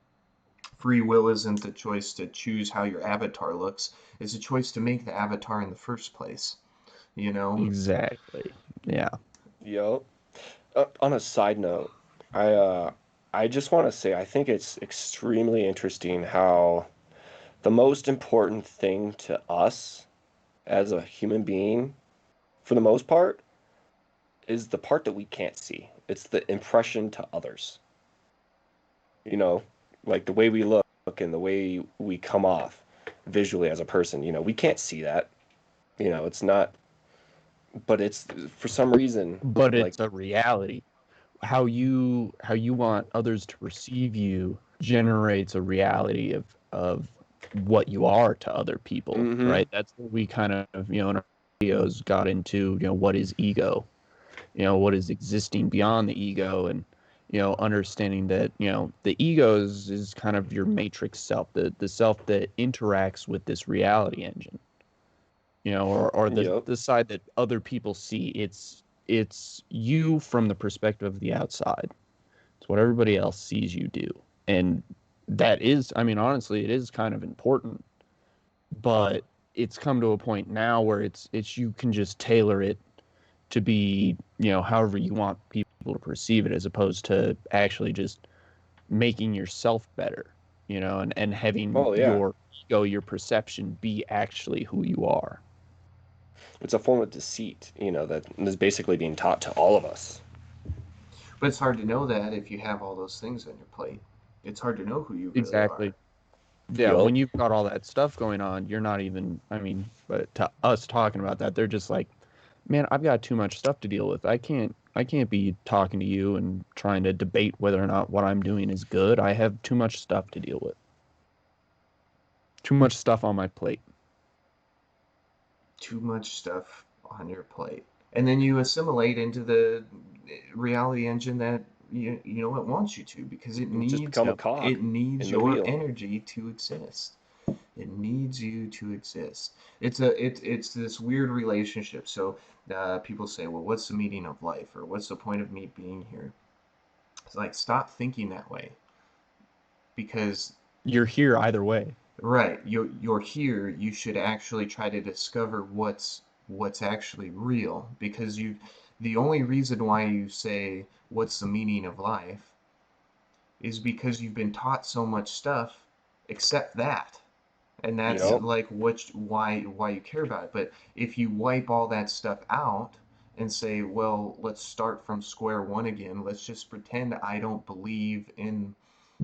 Free will isn't the choice to choose how your avatar looks. It's a choice to make the avatar in the first place, you know? Exactly. Yeah. Yo. On a side note, I uh, I just want to say I think it's extremely interesting how the most important thing to us as a human being, for the most part, is the part that we can't see. It's the impression to others. You know, like the way we look and the way we come off visually as a person. We can't see that. It's not, but it's for some reason, But like, it's a reality. How you want others to perceive you generates a reality of what you are to other people, mm-hmm, right? That's what we kind of, in our videos got into, what is ego, what is existing beyond the ego, and understanding that the ego is kind of your matrix self, the self that interacts with this reality engine, or the yep. the side that other people see. It's you from the perspective of the outside. It's what everybody else sees you do. And that is, I mean, honestly, it is kind of important, but it's come to a point now where it's you can just tailor it to be, however you want people to perceive it, as opposed to actually just making yourself better, and having Oh yeah, your ego, your perception be actually who you are. it's a form of deceit, that is basically being taught to all of us. But it's hard to know that if you have all those things on your plate. It's hard to know who you really are. Exactly. Yeah, Yup. when you've got all that stuff going on, you're not even, I mean, but to us talking about that, they're just like, man, I've got too much stuff to deal with. I can't be talking to you and trying to debate whether or not what I'm doing is good. I have too much stuff to deal with. Too much stuff on my plate. Too much stuff on your plate. And then you assimilate into the reality engine that it wants you to, because it You just needs become a Yep. cog it needs in the your wheel. energy to exist. It needs you to exist. It's this weird relationship. So people say, well, what's the meaning of life, or what's the point of me being here? It's like, stop thinking that way, because You're here either way. right, you're here. You should actually try to discover what's actually real, because the only reason why you say what's the meaning of life is because you've been taught so much stuff except that. And that's Yup. like why you care about it. But if you wipe all that stuff out and say, well, let's start from square one again. Let's just pretend I don't believe in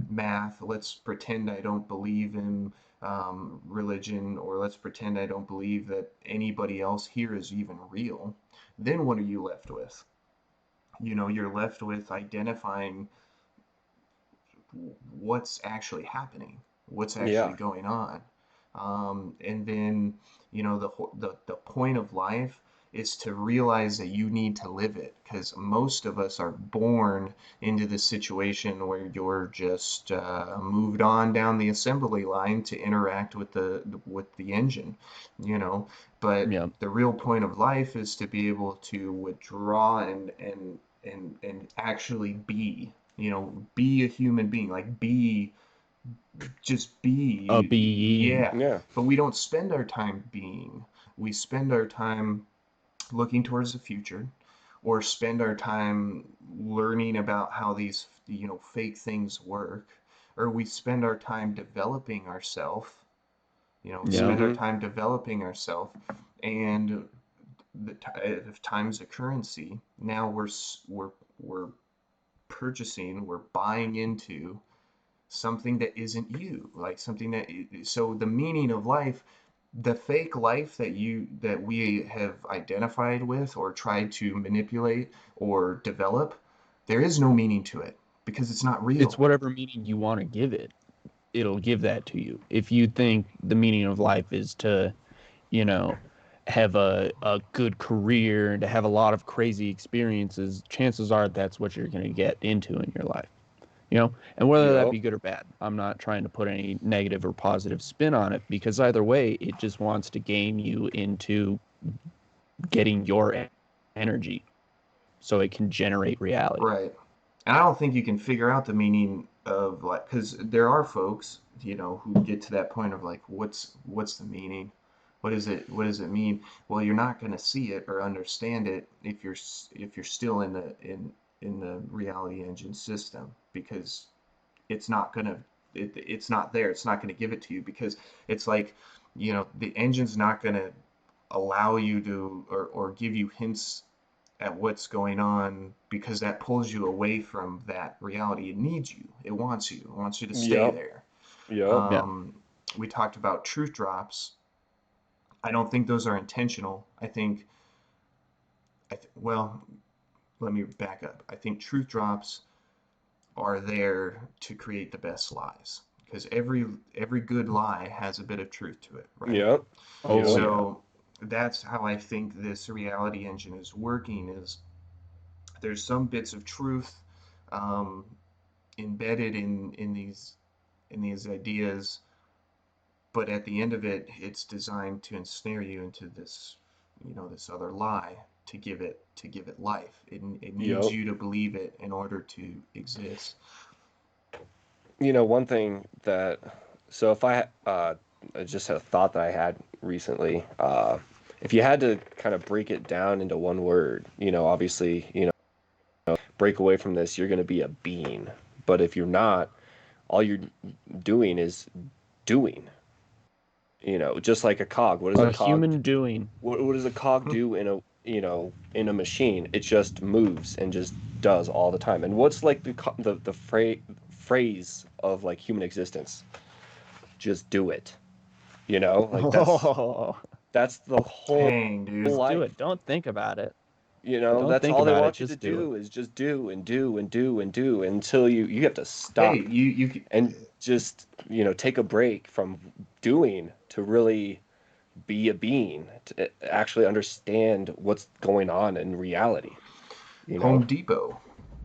math. Let's pretend I don't believe in religion, or let's pretend I don't believe that anybody else here is even real. Then what are you left with? You're left with identifying what's actually happening, what's actually Yeah. going on. And then, the point of life is to realize that you need to live it, because most of us are born into the situation where you're just moved on down the assembly line to interact with the engine, you know. But Yep. the real point of life is to be able to withdraw and actually be a human being, like be just A be. being. Yeah, Yeah. but we don't spend our time being. We spend our time looking towards the future, or spend our time learning about how these, fake things work, or we spend our time developing ourselves, Yeah. spend our Mm-hmm. time developing ourselves, and if time's a currency, now we're purchasing, we're buying into something that isn't you, like something that, so the meaning of life, the fake life that we have identified with or tried to manipulate or develop, there is no meaning to it because it's not It's real. whatever meaning you want to give it. It'll give that to you. If you think the meaning of life is to, you know, have a good career and to have a lot of crazy experiences, chances are that's what you're going to get into in your life. And whether that Yep. be good or bad, I'm not trying to put any negative or positive spin on it because either way, it just wants to game you into getting your energy so it can generate reality. Right. And I don't think you can figure out the meaning of, like, because there are folks, who get to that point of like, what's the meaning? What does it mean? Well, you're not going to see it or understand it if you're still in the reality engine system, because it's not going to it's not there. It's not going to give it to you because it's like, the engine's not going to allow you to, or give you hints at what's going on, because that pulls you away from that reality. It needs you. It wants you. It wants you to stay Yep. there. Yep. Yeah. We talked about truth drops. I don't think those are intentional. Well, let me back up. I think truth drops are there to create the best lies, because every good lie has a bit of truth to it, right? Yep. Oh, Yep. yeah. So that's how I think this reality engine is working. Is there's some bits of truth, um, embedded in these ideas, but at the end of it, it's designed to ensnare you into this, this other lie, to give it life. It needs Yep. you to believe it in order to exist. One thing that, so if I just had a thought that I had recently, if you had to kind of break it down into one word, obviously, break away from this, you're going to be a being. But if you're not, all you're doing is doing. Just like a cog. What does a A cog? human doing. What does a cog do in a machine? It just moves and just does all the time. And what's like the phrase of like human existence? Just do it. Like Oh, that's the whole Dang, dude. just do it. life. Don't think about it. Don't That's think all they about it. want you to Just do it. do is just do and do and do and do until you have to Hey, stop you and just take a break from doing to really be a being, to actually understand what's going on in reality. you know Home Depot,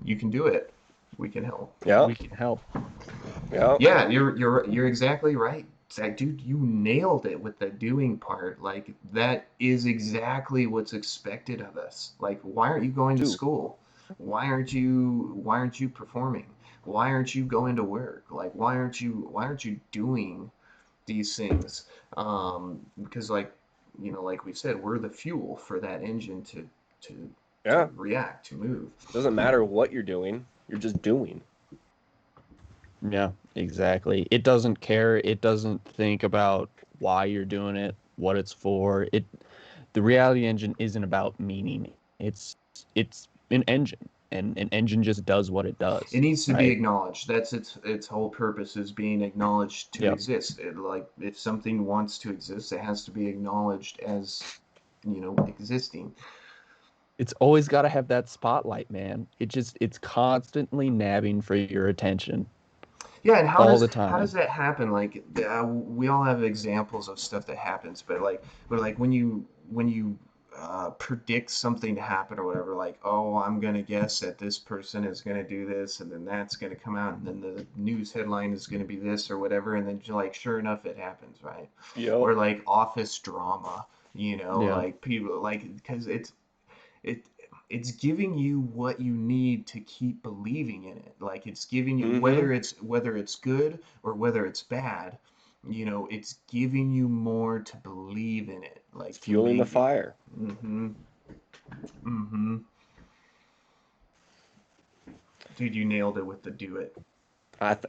you can do it. We can help. yeah. We can help. Yeah. Yeah, you're exactly right. Zach, dude, you nailed it with the doing part. Like, that is exactly what's expected of us. Like, why aren't you going to Do. school? Why aren't you performing? Why aren't you going to work? Like, why aren't you doing these things? Because, like we said, we're the fuel for that engine to Yeah. react, to move. Doesn't matter what you're doing, you're just doing. Yeah, exactly. It doesn't care. It doesn't think about why you're doing it, what it's for. The reality engine isn't about meaning. It's an engine, and an engine just does what it It does, needs to be right? acknowledged. That's its whole purpose, is being acknowledged to Yep. exist. Like, if something wants to exist, it has to be acknowledged as, existing. It's always got to have that spotlight, man. It's constantly nabbing for your attention Yeah, and how all does the how does time. that happen? Like, we all have examples of stuff that happens, but like when you predict something to happen or whatever, like, oh, I'm gonna guess that this person is gonna do this, and then that's gonna come out, and then the news headline is gonna be this or whatever, and then, like, sure enough, it happens, right? Yep. Or like office drama, Yeah. like people, like, because it. it's giving you what you need to keep believing in it. Like it's giving you, Mm-hmm. whether it's good or whether it's bad, it's giving you more to believe in it, It's like to fueling the make it. fire. Mm-hmm. Mm-hmm. Dude, you nailed it with the do it.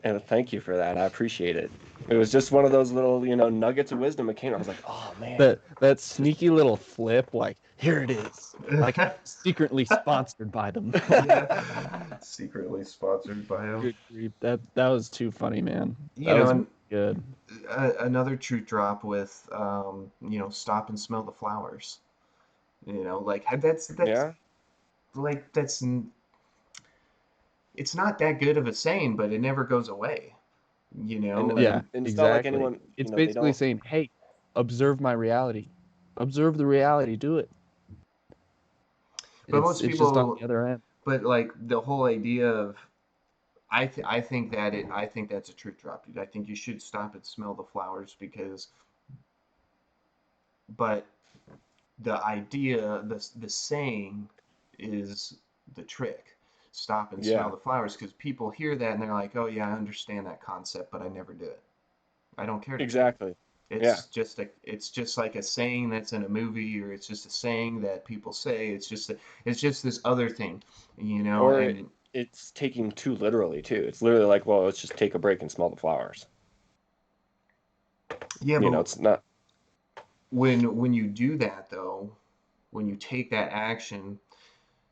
And thank you for that. I appreciate it. It was just one of those little, nuggets of wisdom that came. I was like, oh man, That just sneaky little flip, like here it is, like secretly sponsored by them. Yeah. Secretly sponsored by him. Good grief, that was too funny, man. You That know, was and good. another truth drop with, stop and smell the flowers. Like that's yeah. like it's not that good of a saying, but it never goes away. And Yeah, And and it's not like exactly. anyone, It's they basically don't. saying, hey, observe my reality, observe the reality, do it. but It's most it's just on people, the other end. but like the whole idea of, I think that I think that's a truth drop, dude. I think you should stop and smell the flowers because, but the idea, the saying is the trick. Stop and smell Yeah, the flowers, because people hear that and they're like, oh yeah, I understand that concept, but I never do it. I don't care to do it. exactly. Yeah. It's just like a saying that's in a movie, or it's just a saying that people say. It's just this other thing, Or and it's taking too literally too. It's literally like, well, let's just take a break and smell the flowers. yeah, but It's not. when you do that though, when you take that action,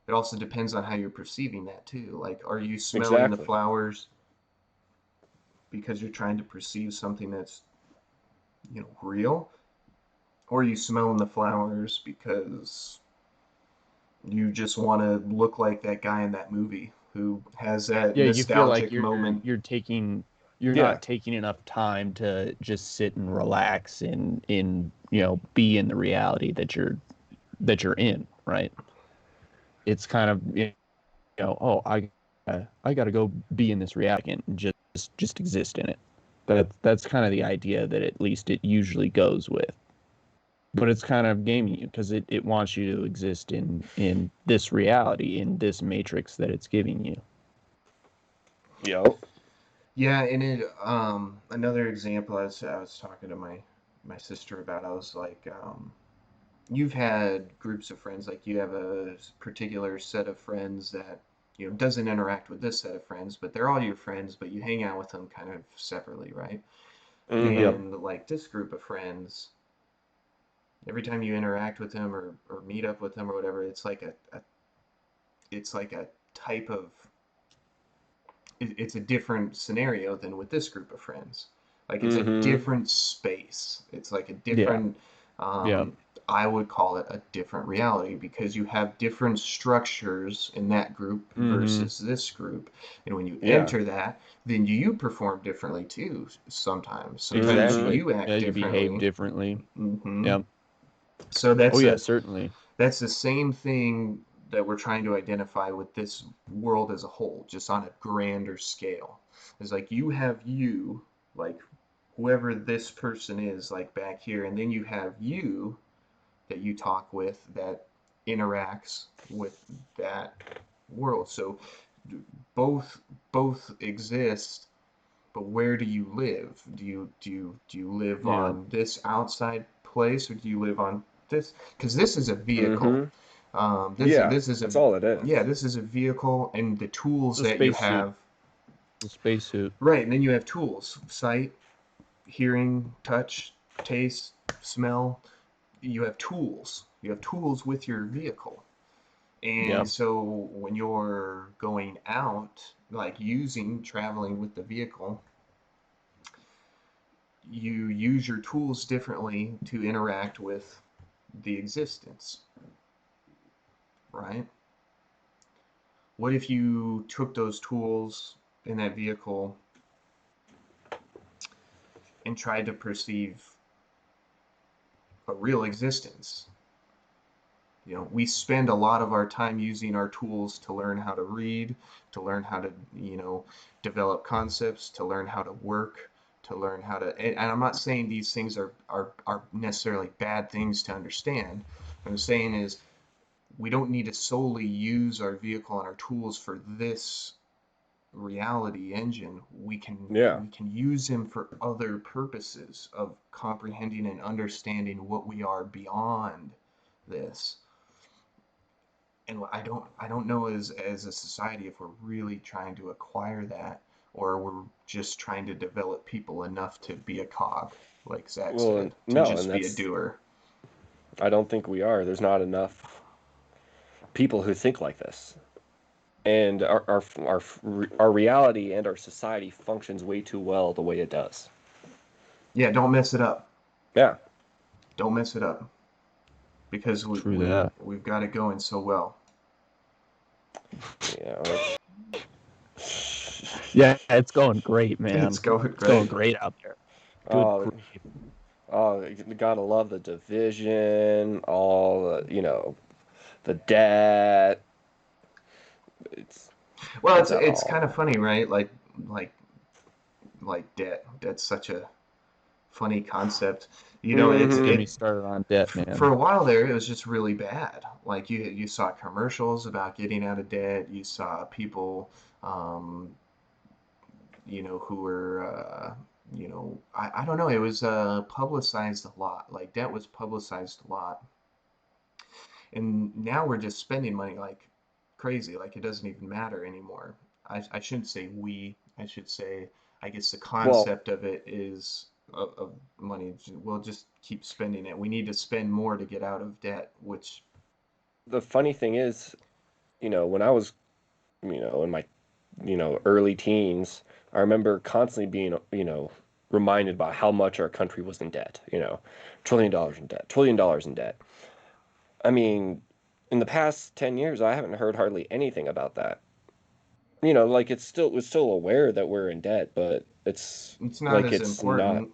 it also depends on how you're perceiving that too. Like, are you smelling the Exactly. flowers because you're trying to perceive something that's, real? Or are you smelling the flowers because you just want to look like that guy in that movie who has that Yeah, you feel like nostalgic moment? you're Yeah. not taking enough time to just sit and relax and be in the reality that you're in, right? It's kind of oh, I got to go be in this reality and just exist in it. That's kind of the idea that at least it usually goes with. But it's kind of gaming you because it wants you to exist in this reality, in this matrix that it's giving you. Yo. Yeah, and another example, I was talking to my sister about. I was like, you've had groups of friends, like you have a particular set of friends that doesn't interact with this set of friends, but they're all your friends, but you hang out with them kind of separately, right? Mm-hmm. Yep. And like this group of friends, every time you interact with them, or meet up with them or whatever, it's like a type of, it's a different scenario than with this group of friends. Like it's a Mm-hmm. different space. It's like a Yeah. different, Yeah. I would call it a different reality, because you have different structures in that group Mm-hmm. versus this group. And when you Yeah. enter that, then you perform differently too sometimes. Sometimes Mm-hmm. Exactly. you Yeah, act you behave differently. differently. Hmm. Yeah. So Oh yeah, certainly. that's the same thing that we're trying to identify with this world as a whole, just on a grander scale. It's like you have you, like whoever this person is, like back here, and then you have you that you talk with that interacts with that world. So both both exist, but where do you live? Do you live Yeah. on this outside place, or do you live on this? Because this is a vehicle. Mm-hmm. This Yeah. this is a That's all it Yeah, is. this is a vehicle, and the tools The that you spacesuit. have. The spacesuit. Right, and then you have tools: sight, hearing, touch, taste, smell. You have tools. You have tools with your vehicle. And Yep. so when you're going out, like traveling with the vehicle, you use your tools differently to interact with the existence, right? What if you took those tools in that vehicle and tried to perceive a real existence? We spend a lot of our time using our tools to learn how to read, to learn how to, develop concepts, to learn how to work, to learn how to, and I'm not saying these things are necessarily bad things to understand. What I'm saying is we don't need to solely use our vehicle and our tools for this reality engine. Yeah. We can use him for other purposes of comprehending and understanding what we are beyond this. And I don't know as a society if we're really trying to acquire that, or we're just trying to develop people enough to be a cog, like Zach Well, said, to no, and just be a that's, doer. I don't think we are. There's not enough people who think like this. And our reality and our society functions way too well the way it does. Yeah, don't mess it up. Yeah. Don't mess it up because True that. we've got it going so well. You know, Yeah, it's going great, It's man. going It's going great. great out there. Good oh, grief. oh, you gotta love the division, all the, the debt. It's Well, it's at it's all. kind of funny, right? Like like debt. That's such a funny concept. You know, Don't get me Mm-hmm. started on debt, for man. a while there, it was just really bad. Like you saw commercials about getting out of debt. You saw people, um, who were, I don't know. It was publicized a lot. Like debt was publicized a lot, and now we're just spending money like crazy. Like it doesn't even matter anymore. I shouldn't say we. I should say I guess the Well, concept of it is of money. We'll just keep spending it. We need to spend more to get out of debt, which the funny thing is, when I was, in my, early teens, I remember constantly being, reminded about how much our country was in debt. $1 trillion in debt, $1 trillion in debt. I mean, in the past 10 years, I haven't heard hardly anything about that. Like we're still aware that we're in debt, but it's it's not like as it's not. important.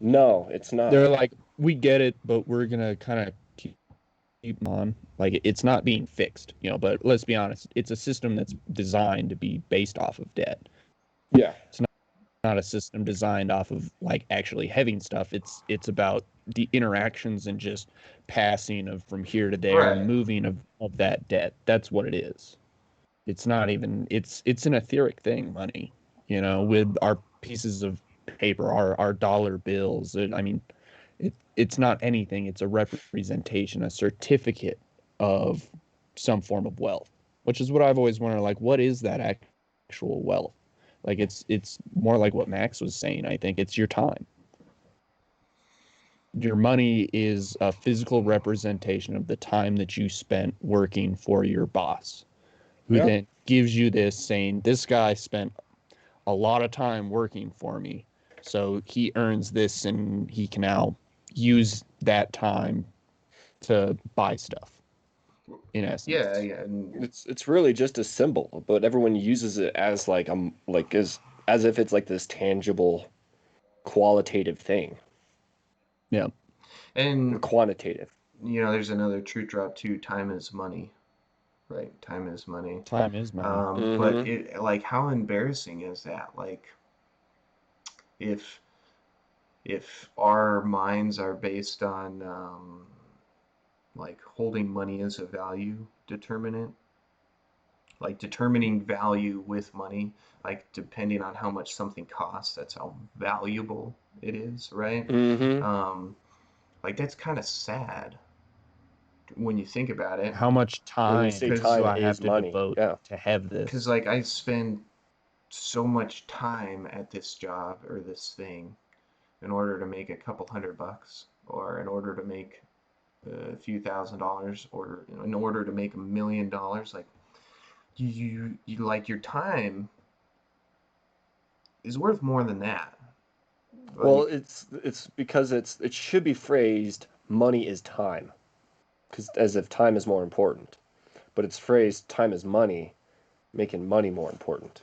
No, it's not. They're like, we get it, but we're gonna kind of keep on. Like it's not being fixed, But let's be honest, it's a system that's designed to be based off of debt. Yeah. It's not a system designed off of like actually having stuff. It's about the interactions and just passing of from here to there Right. and moving of that debt. That's what it is. It's not even it's an etheric thing, money, with our pieces of paper, our dollar bills. I mean, it's not anything. It's a representation, a certificate of some form of wealth, which is what I've always wondered. Like, what is that actual wealth? Like, it's more like what Max was saying. I think it's your time. Your money is a physical representation of the time that you spent working for your boss, who Yeah. then gives you this saying, this guy spent a lot of time working for me. So he earns this and he can now use that time to buy stuff, in Yeah, essence. yeah, and It's really just a symbol, but everyone uses it as like as if it's like this tangible qualitative thing, Yeah. or and quantitative. there's another truth drop too. Time is money, right? Time is money. Time is money. But Mm-hmm. it like how embarrassing is that? Like if our minds are based on like holding money as a value determinant, like determining value with money, like depending on how much something costs, that's how valuable it is, right? Mm-hmm. Um, like that's kind of sad when you think about it, How much When you say time because do time I is have to money, devote yeah. to have because this? like I spend so much time at this job or this thing in order to make a couple $100 or in order to make a few $1,000s or in order to make $1 million, like you like your time is worth more than that. Well, Like, it's because it should be phrased money is time, because as if time is more important, but it's phrased time is money, making money more important.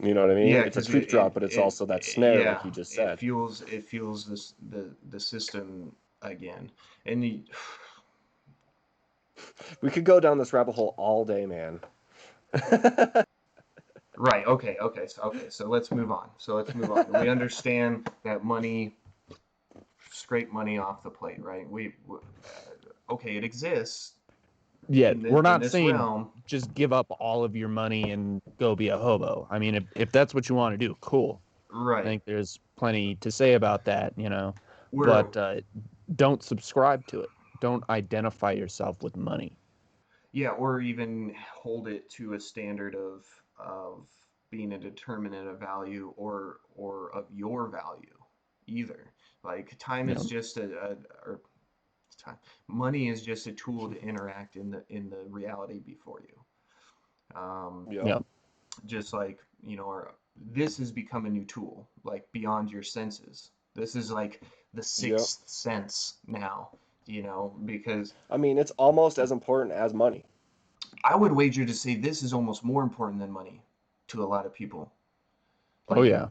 You know what I mean? yeah, It's a because truth drop, but it's also that snare, like yeah, you just said. it fuels this the system again, and We could go down this rabbit hole all day, man. right, okay, so let's move on. So let's move on. We understand that money scrape money off the plate, right? Okay, it exists Yeah, we're in not this saying realm. just give up all of your money and go be a hobo. I mean, if that's what you want to do, cool. I Right. think there's plenty to say about that, We're but don't subscribe to it. Don't identify yourself with money. Yeah, or even hold it to a standard of being a determinant of value or of your value either. Like time You is know, just or time, money is just a tool to interact in the reality before you. Yep. yeah, Just like, this has become a new tool, like beyond your senses. This is like the Yep. sixth sense now, because I mean, it's almost as important as money. I would wager to say this is almost more important than money to a lot of people. oh Like yeah,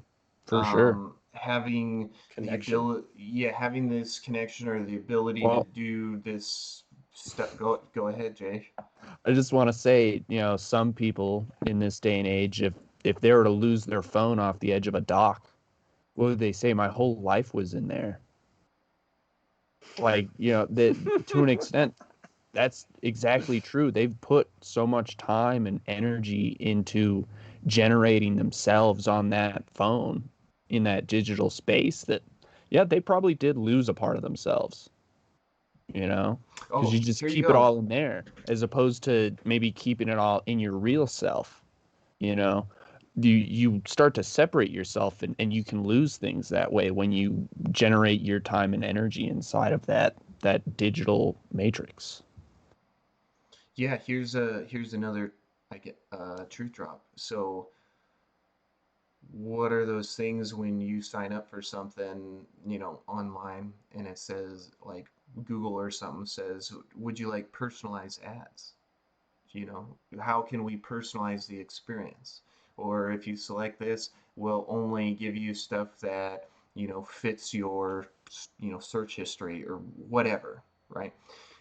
for sure. having the Connection. ability, yeah, having this connection or the ability to Well, do this stuff. Go ahead, Jay. I just want to say, some people in this day and age, if they were to lose their phone off the edge of a dock, what would they say? My whole life was in there. Like, that to an extent, that's exactly true. They've put so much time and energy into generating themselves on that phone in that digital space that, yeah, they probably did lose a part of themselves, because Oh, you just here you keep it go. all in there as opposed to maybe keeping it all in your real self, you know. You start to separate yourself and you can lose things that way when you generate your time and energy inside of that digital matrix. Yeah, here's another I get truth drop. So what are those things when you sign up for something, online and it says like Google or something says, would you like personalized ads? How can we personalize the experience? Or if you select this, we'll only give you stuff that, fits your, search history or whatever, right?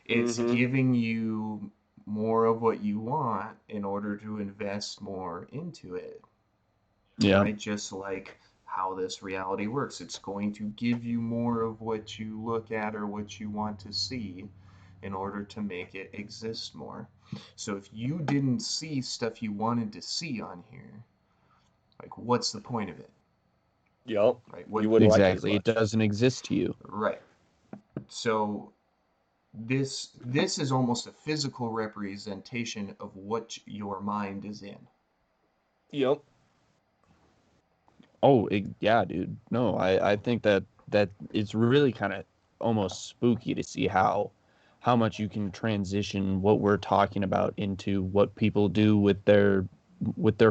It's Mm-hmm. giving you more of what you want in order to invest more into it, Yeah. right? Just like how this reality works. It's going to give you more of what you look at or what you want to see in order to make it exist more. So if you didn't see stuff you wanted to see on here, like what's the point of it? Yep. Right? You What wouldn't like it as Exactly. It much. doesn't exist to you. right. So this is almost a physical representation of what your mind is in. Yep. Oh, yeah, dude. No, I think that it's really kind of almost spooky to see how much you can transition what we're talking about into what people do with their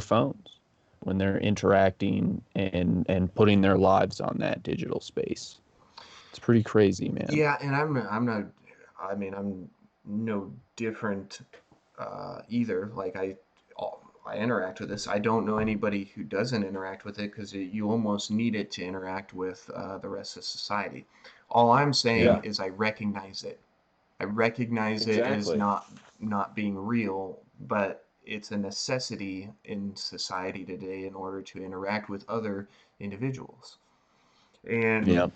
phones when they're interacting and putting their lives on that digital space. It's pretty crazy, man. Yeah, and I'm not I mean, I'm no different either. Like I interact with this. I don't know anybody who doesn't interact with it because you almost need it to interact with the rest of society. All I'm saying Yeah. Yeah. is I recognize it. I recognize it as Exactly. not being real, but it's a necessity in society today in order to interact with other individuals. And Yeah.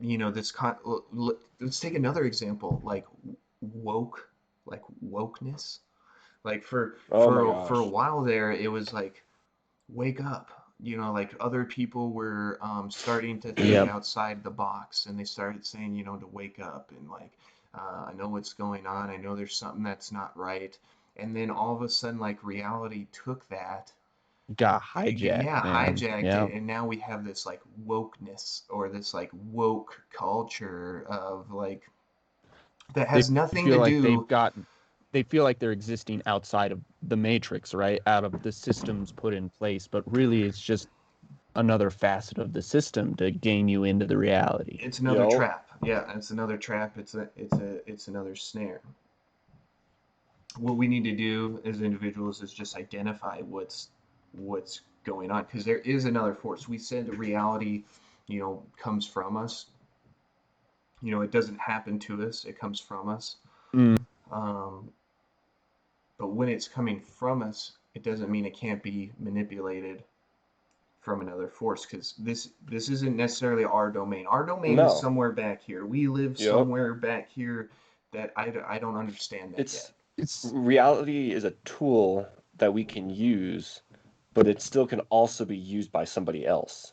this let's take another example, like woke, like wokeness. Like Oh my for a gosh. while there, it was like wake up. Like other people were starting to think Yep. outside the box, and they started saying, to wake up and like, I know what's going on. I know there's something that's not right. And then all of a sudden, like reality took that, Got hijacked, yeah, man. hijacked Yeah. it, and now we have this like wokeness or this like woke culture of like that They has nothing feel to like they've do. gotten they feel like they're existing outside of the matrix, right? Out of the systems put in place, but really it's just another facet of the system to gain you into the reality. It's another Yep. trap. Yeah, it's another trap. It's another snare. What we need to do as individuals is just identify what's going on because there is another force. We said the reality, comes from us. It doesn't happen to us. It comes from us. Mm, Um, but when it's coming from us, it doesn't mean it can't be manipulated from another force, because this isn't necessarily our domain. Our domain is No. somewhere back here. We live Yep. somewhere back here that I don't understand that yet. It's It's reality is a tool that we can use, but it still can also be used by somebody else.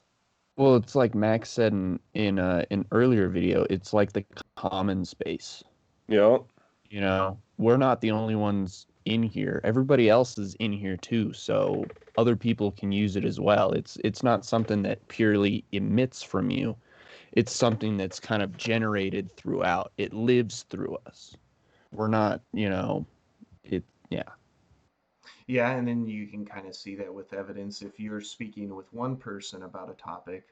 well, it's like Max said in an earlier video. It's like the common space. You know? You know, we're not the only ones in here. Everybody else is in here too, so other people can use it as well. It's not something that purely emits from you. It's something that's kind of generated throughout. It lives through us. We're not, it yeah. Yeah, and then you can kind of see that with evidence. If you're speaking with one person about a topic,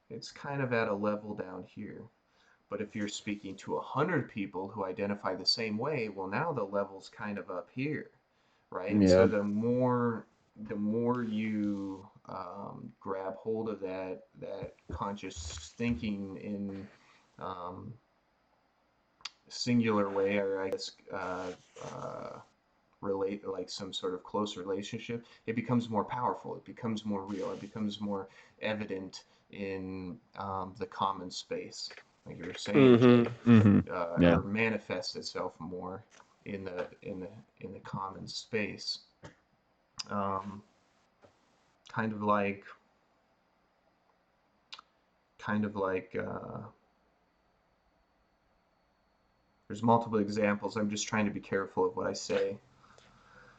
it's kind of at a level down here. But if you're speaking to 100 people who identify the same way, well, now the level's kind of up here, right? And so Yeah. the more you grab hold of that conscious thinking in um, singular way, or I guess relate like some sort of close relationship, it becomes more powerful. It becomes more real. It becomes more evident in the common space, like you were saying, Mm-hmm. Jay, Mhm. Yeah. or manifests itself more in the common space. Um, kind of like kind of like there's multiple examples. I'm just trying to be careful of what I say.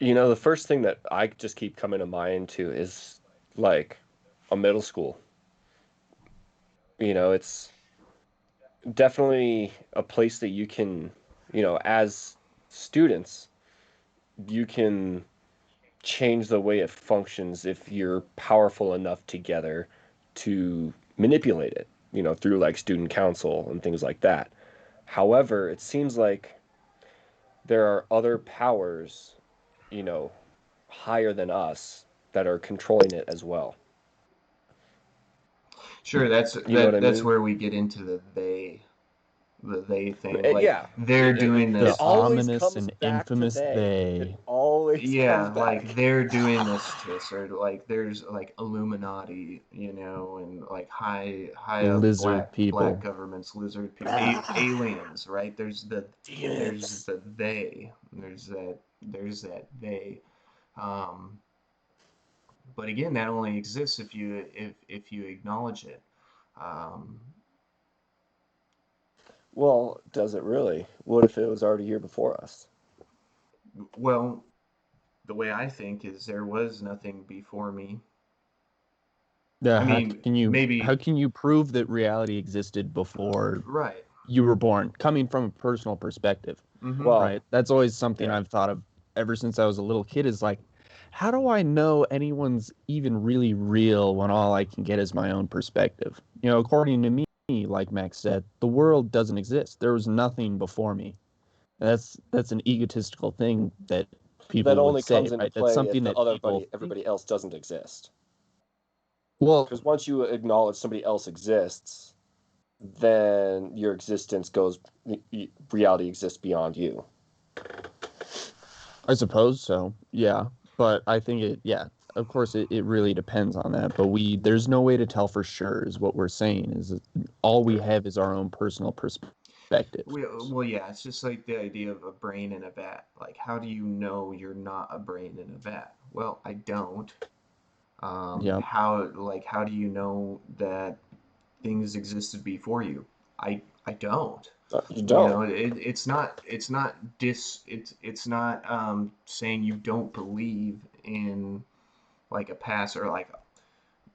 You know, the first thing that I just keep coming to mind too is like a middle school. You know, it's definitely a place that you can, as students, you can change the way it functions if you're powerful enough together to manipulate it, through like student council and things like that. However, it seems like there are other powers, you know, higher than us that are controlling it as well. Sure, that's You know what that I that's mean? where we get into the they thing. Like Yeah, they're doing it The this. always ominous comes and back to infamous they. It they. always comes Yeah, like back. they're doing this to us, or like there's like Illuminati, and like high up Lizard black people. governments, lizard people, Ah, aliens, right? There's demons. the they, there's that they. Um, but again, that only exists if you acknowledge it. Um, Well, does it really? What if it was already here before us? well, the way I think is there was nothing before me. Yeah, I mean, how maybe can you prove that reality existed before right. you were born? Coming from a personal perspective, Mm-hmm. Well, right? That's always something yeah. I've thought of ever since I was a little kid is like, how do I know anyone's even really real when all I can get is my own perspective? According to me, like Max said, the world doesn't exist. There was nothing before me. That's an egotistical thing that That people would only say, comes into right? That's play if something the that other people buddy, think. everybody else doesn't exist. Well, Because once you acknowledge somebody else exists, then your existence goes, reality exists beyond you. I suppose so. Yeah. But I think yeah, of course it really depends on that. But there's no way to tell for sure is what we're saying is that all we have is our own personal perspective. Well, yeah, it's just like the idea of a brain in a vat. Like, how do you know you're not a brain in a vat? Well, I don't. Yeah. How do you know that things existed before you? I don't. You don't. It's not saying you don't believe in like a past, or like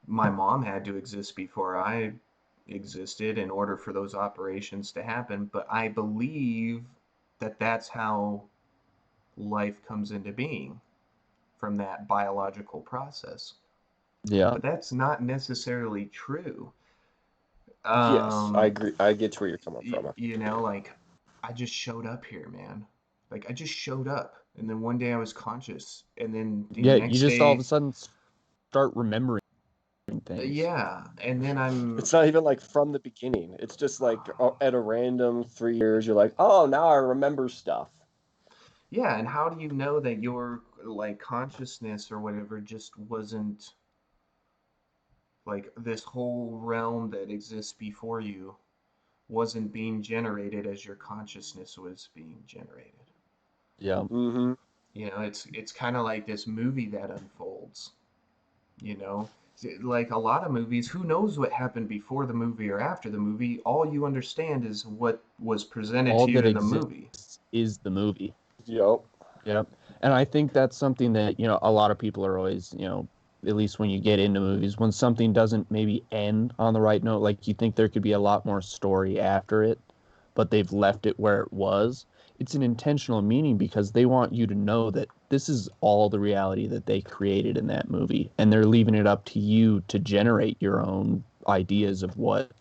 my mom had to exist before I existed in order for those operations to happen, but I believe that that's how life comes into being from that biological process. Yeah. But that's not necessarily true. Yes, I Um, agree. I get where you're coming from. like I just showed up here, man. Like I just showed up, and then one day I was conscious, and then the Yeah, you next just all of a day, sudden start remembering things. yeah, and then I'm It's not even like from the beginning. It's just like at a random 3 years, you're like, oh, now I remember stuff. yeah, and how do you know that your like consciousness or whatever just wasn't Like this whole realm that exists before you wasn't being generated as your consciousness was being generated. Yeah. Mm-hmm. You know, it's kind of like this movie that unfolds, you know? Like a lot of movies, who knows what happened before the movie or after the movie? All you understand is what was presented All to you that in the movie. exists is the movie. Yep. Yep. And I think that's something that, a lot of people are always, at least when you get into movies, when something doesn't maybe end on the right note, like you think there could be a lot more story after it, but they've left it where it was. It's an intentional meaning because they want you to know that this is all the reality that they created in that movie. And they're leaving it up to you to generate your own ideas of what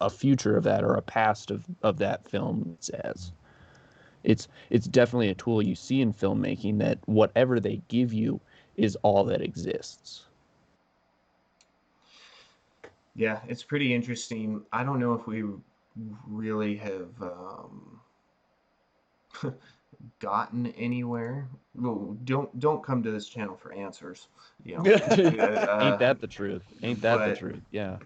a future of that or a past of that film says. It's definitely a tool you see in filmmaking that whatever they give you is all that exists. Yeah, it's pretty interesting. I don't know if we really have gotten anywhere. Well, don't come to this channel for answers, you know. Ain't Uh, that the truth? Ain't that the but truth? Yeah.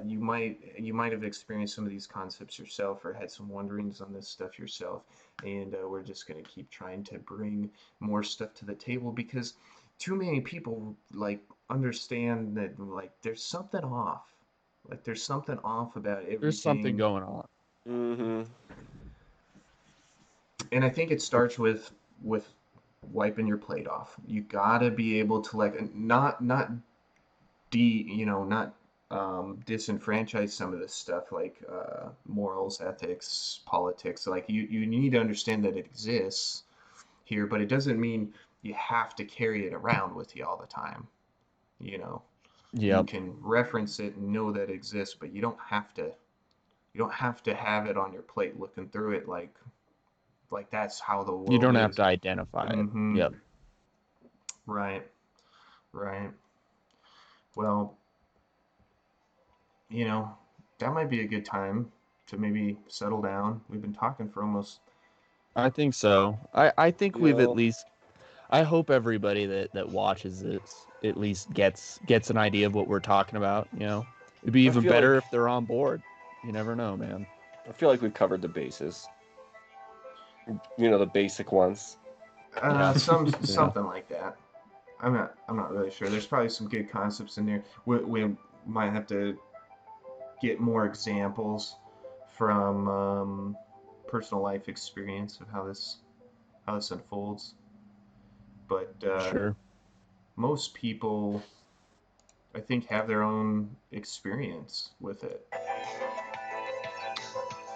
you might have experienced some of these concepts yourself or had some wonderings on this stuff yourself, and we're just gonna keep trying to bring more stuff to the table because too many people like understand that like there's something off, like there's something off about There's something everything, going on. Mm-hmm. and I think it starts with wiping your plate off. You gotta be able to like not not disenfranchise some of this stuff like morals, ethics, politics. Like you need to understand that it exists here, but it doesn't mean you have to carry it around with you all the time. You know, you Yep. can reference it and know that it exists, but you don't have to. You don't have to have it on your plate looking through it like that's how the You world don't have is. to identify it. Mm-hmm. Yep. Right. Right. Well, you know, that might be a good time to maybe settle down. We've been talking for almost. I think so. I think we've at Yep. least I hope everybody that watches this at least gets an idea of what we're talking about, you know. It'd be I even feel better like if they're on board. You never know, man. I feel like we've covered the bases. The basic ones. Yeah. Yeah. Something like that. I'm not really sure. There's probably some good concepts in there. We might have to get more examples from personal life experience of how this unfolds. But Sure. most people, I think, have their own experience with it.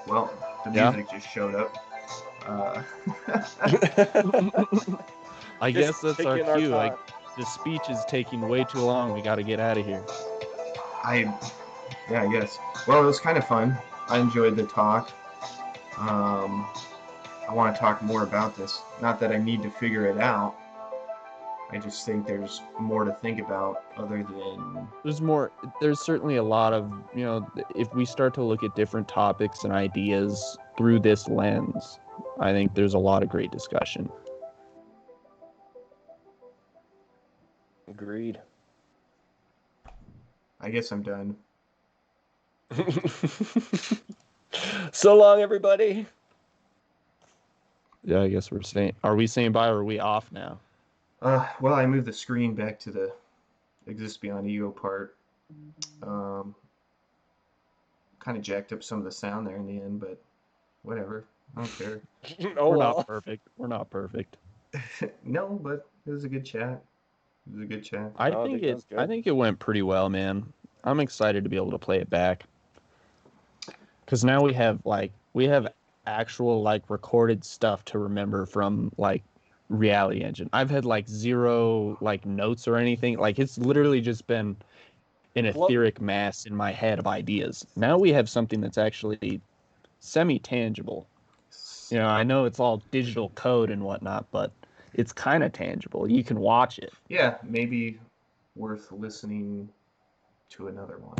Well, the Yeah. music just showed up. Uh, I Just guess that's our taking our cue. Like time. the speech is taking way too long. We got to get out of here. I Yeah, I guess. Well, it was kind of fun. I enjoyed the talk. Um, I want to talk more about this. Not that I need to figure it out. I just think there's more to think about other than. There's more. There's certainly a lot of, if we start to look at different topics and ideas through this lens, I think there's a lot of great discussion. Agreed. I guess I'm done. So long, everybody. Yeah, I guess we're saying. Are we saying bye or are we off now? Well, I moved the screen back to the exist beyond ego part. Um, kind of jacked up some of the sound there in the end, but whatever. I don't care. Oh We're not well. perfect. We're not perfect. No, but it was a good chat. It was a good chat. I No, I think think that it. was I good. think it went pretty well, man. I'm excited to be able to play it back because now we have actual like recorded stuff to remember from like Reality Engine. I've had like zero like notes or anything. Like it's literally just been an Floating. etheric mass in my head of ideas. Now we have something that's actually semi-tangible. I know it's all digital code and whatnot, but it's kind of tangible. You can watch it. Yeah, maybe worth listening to another one.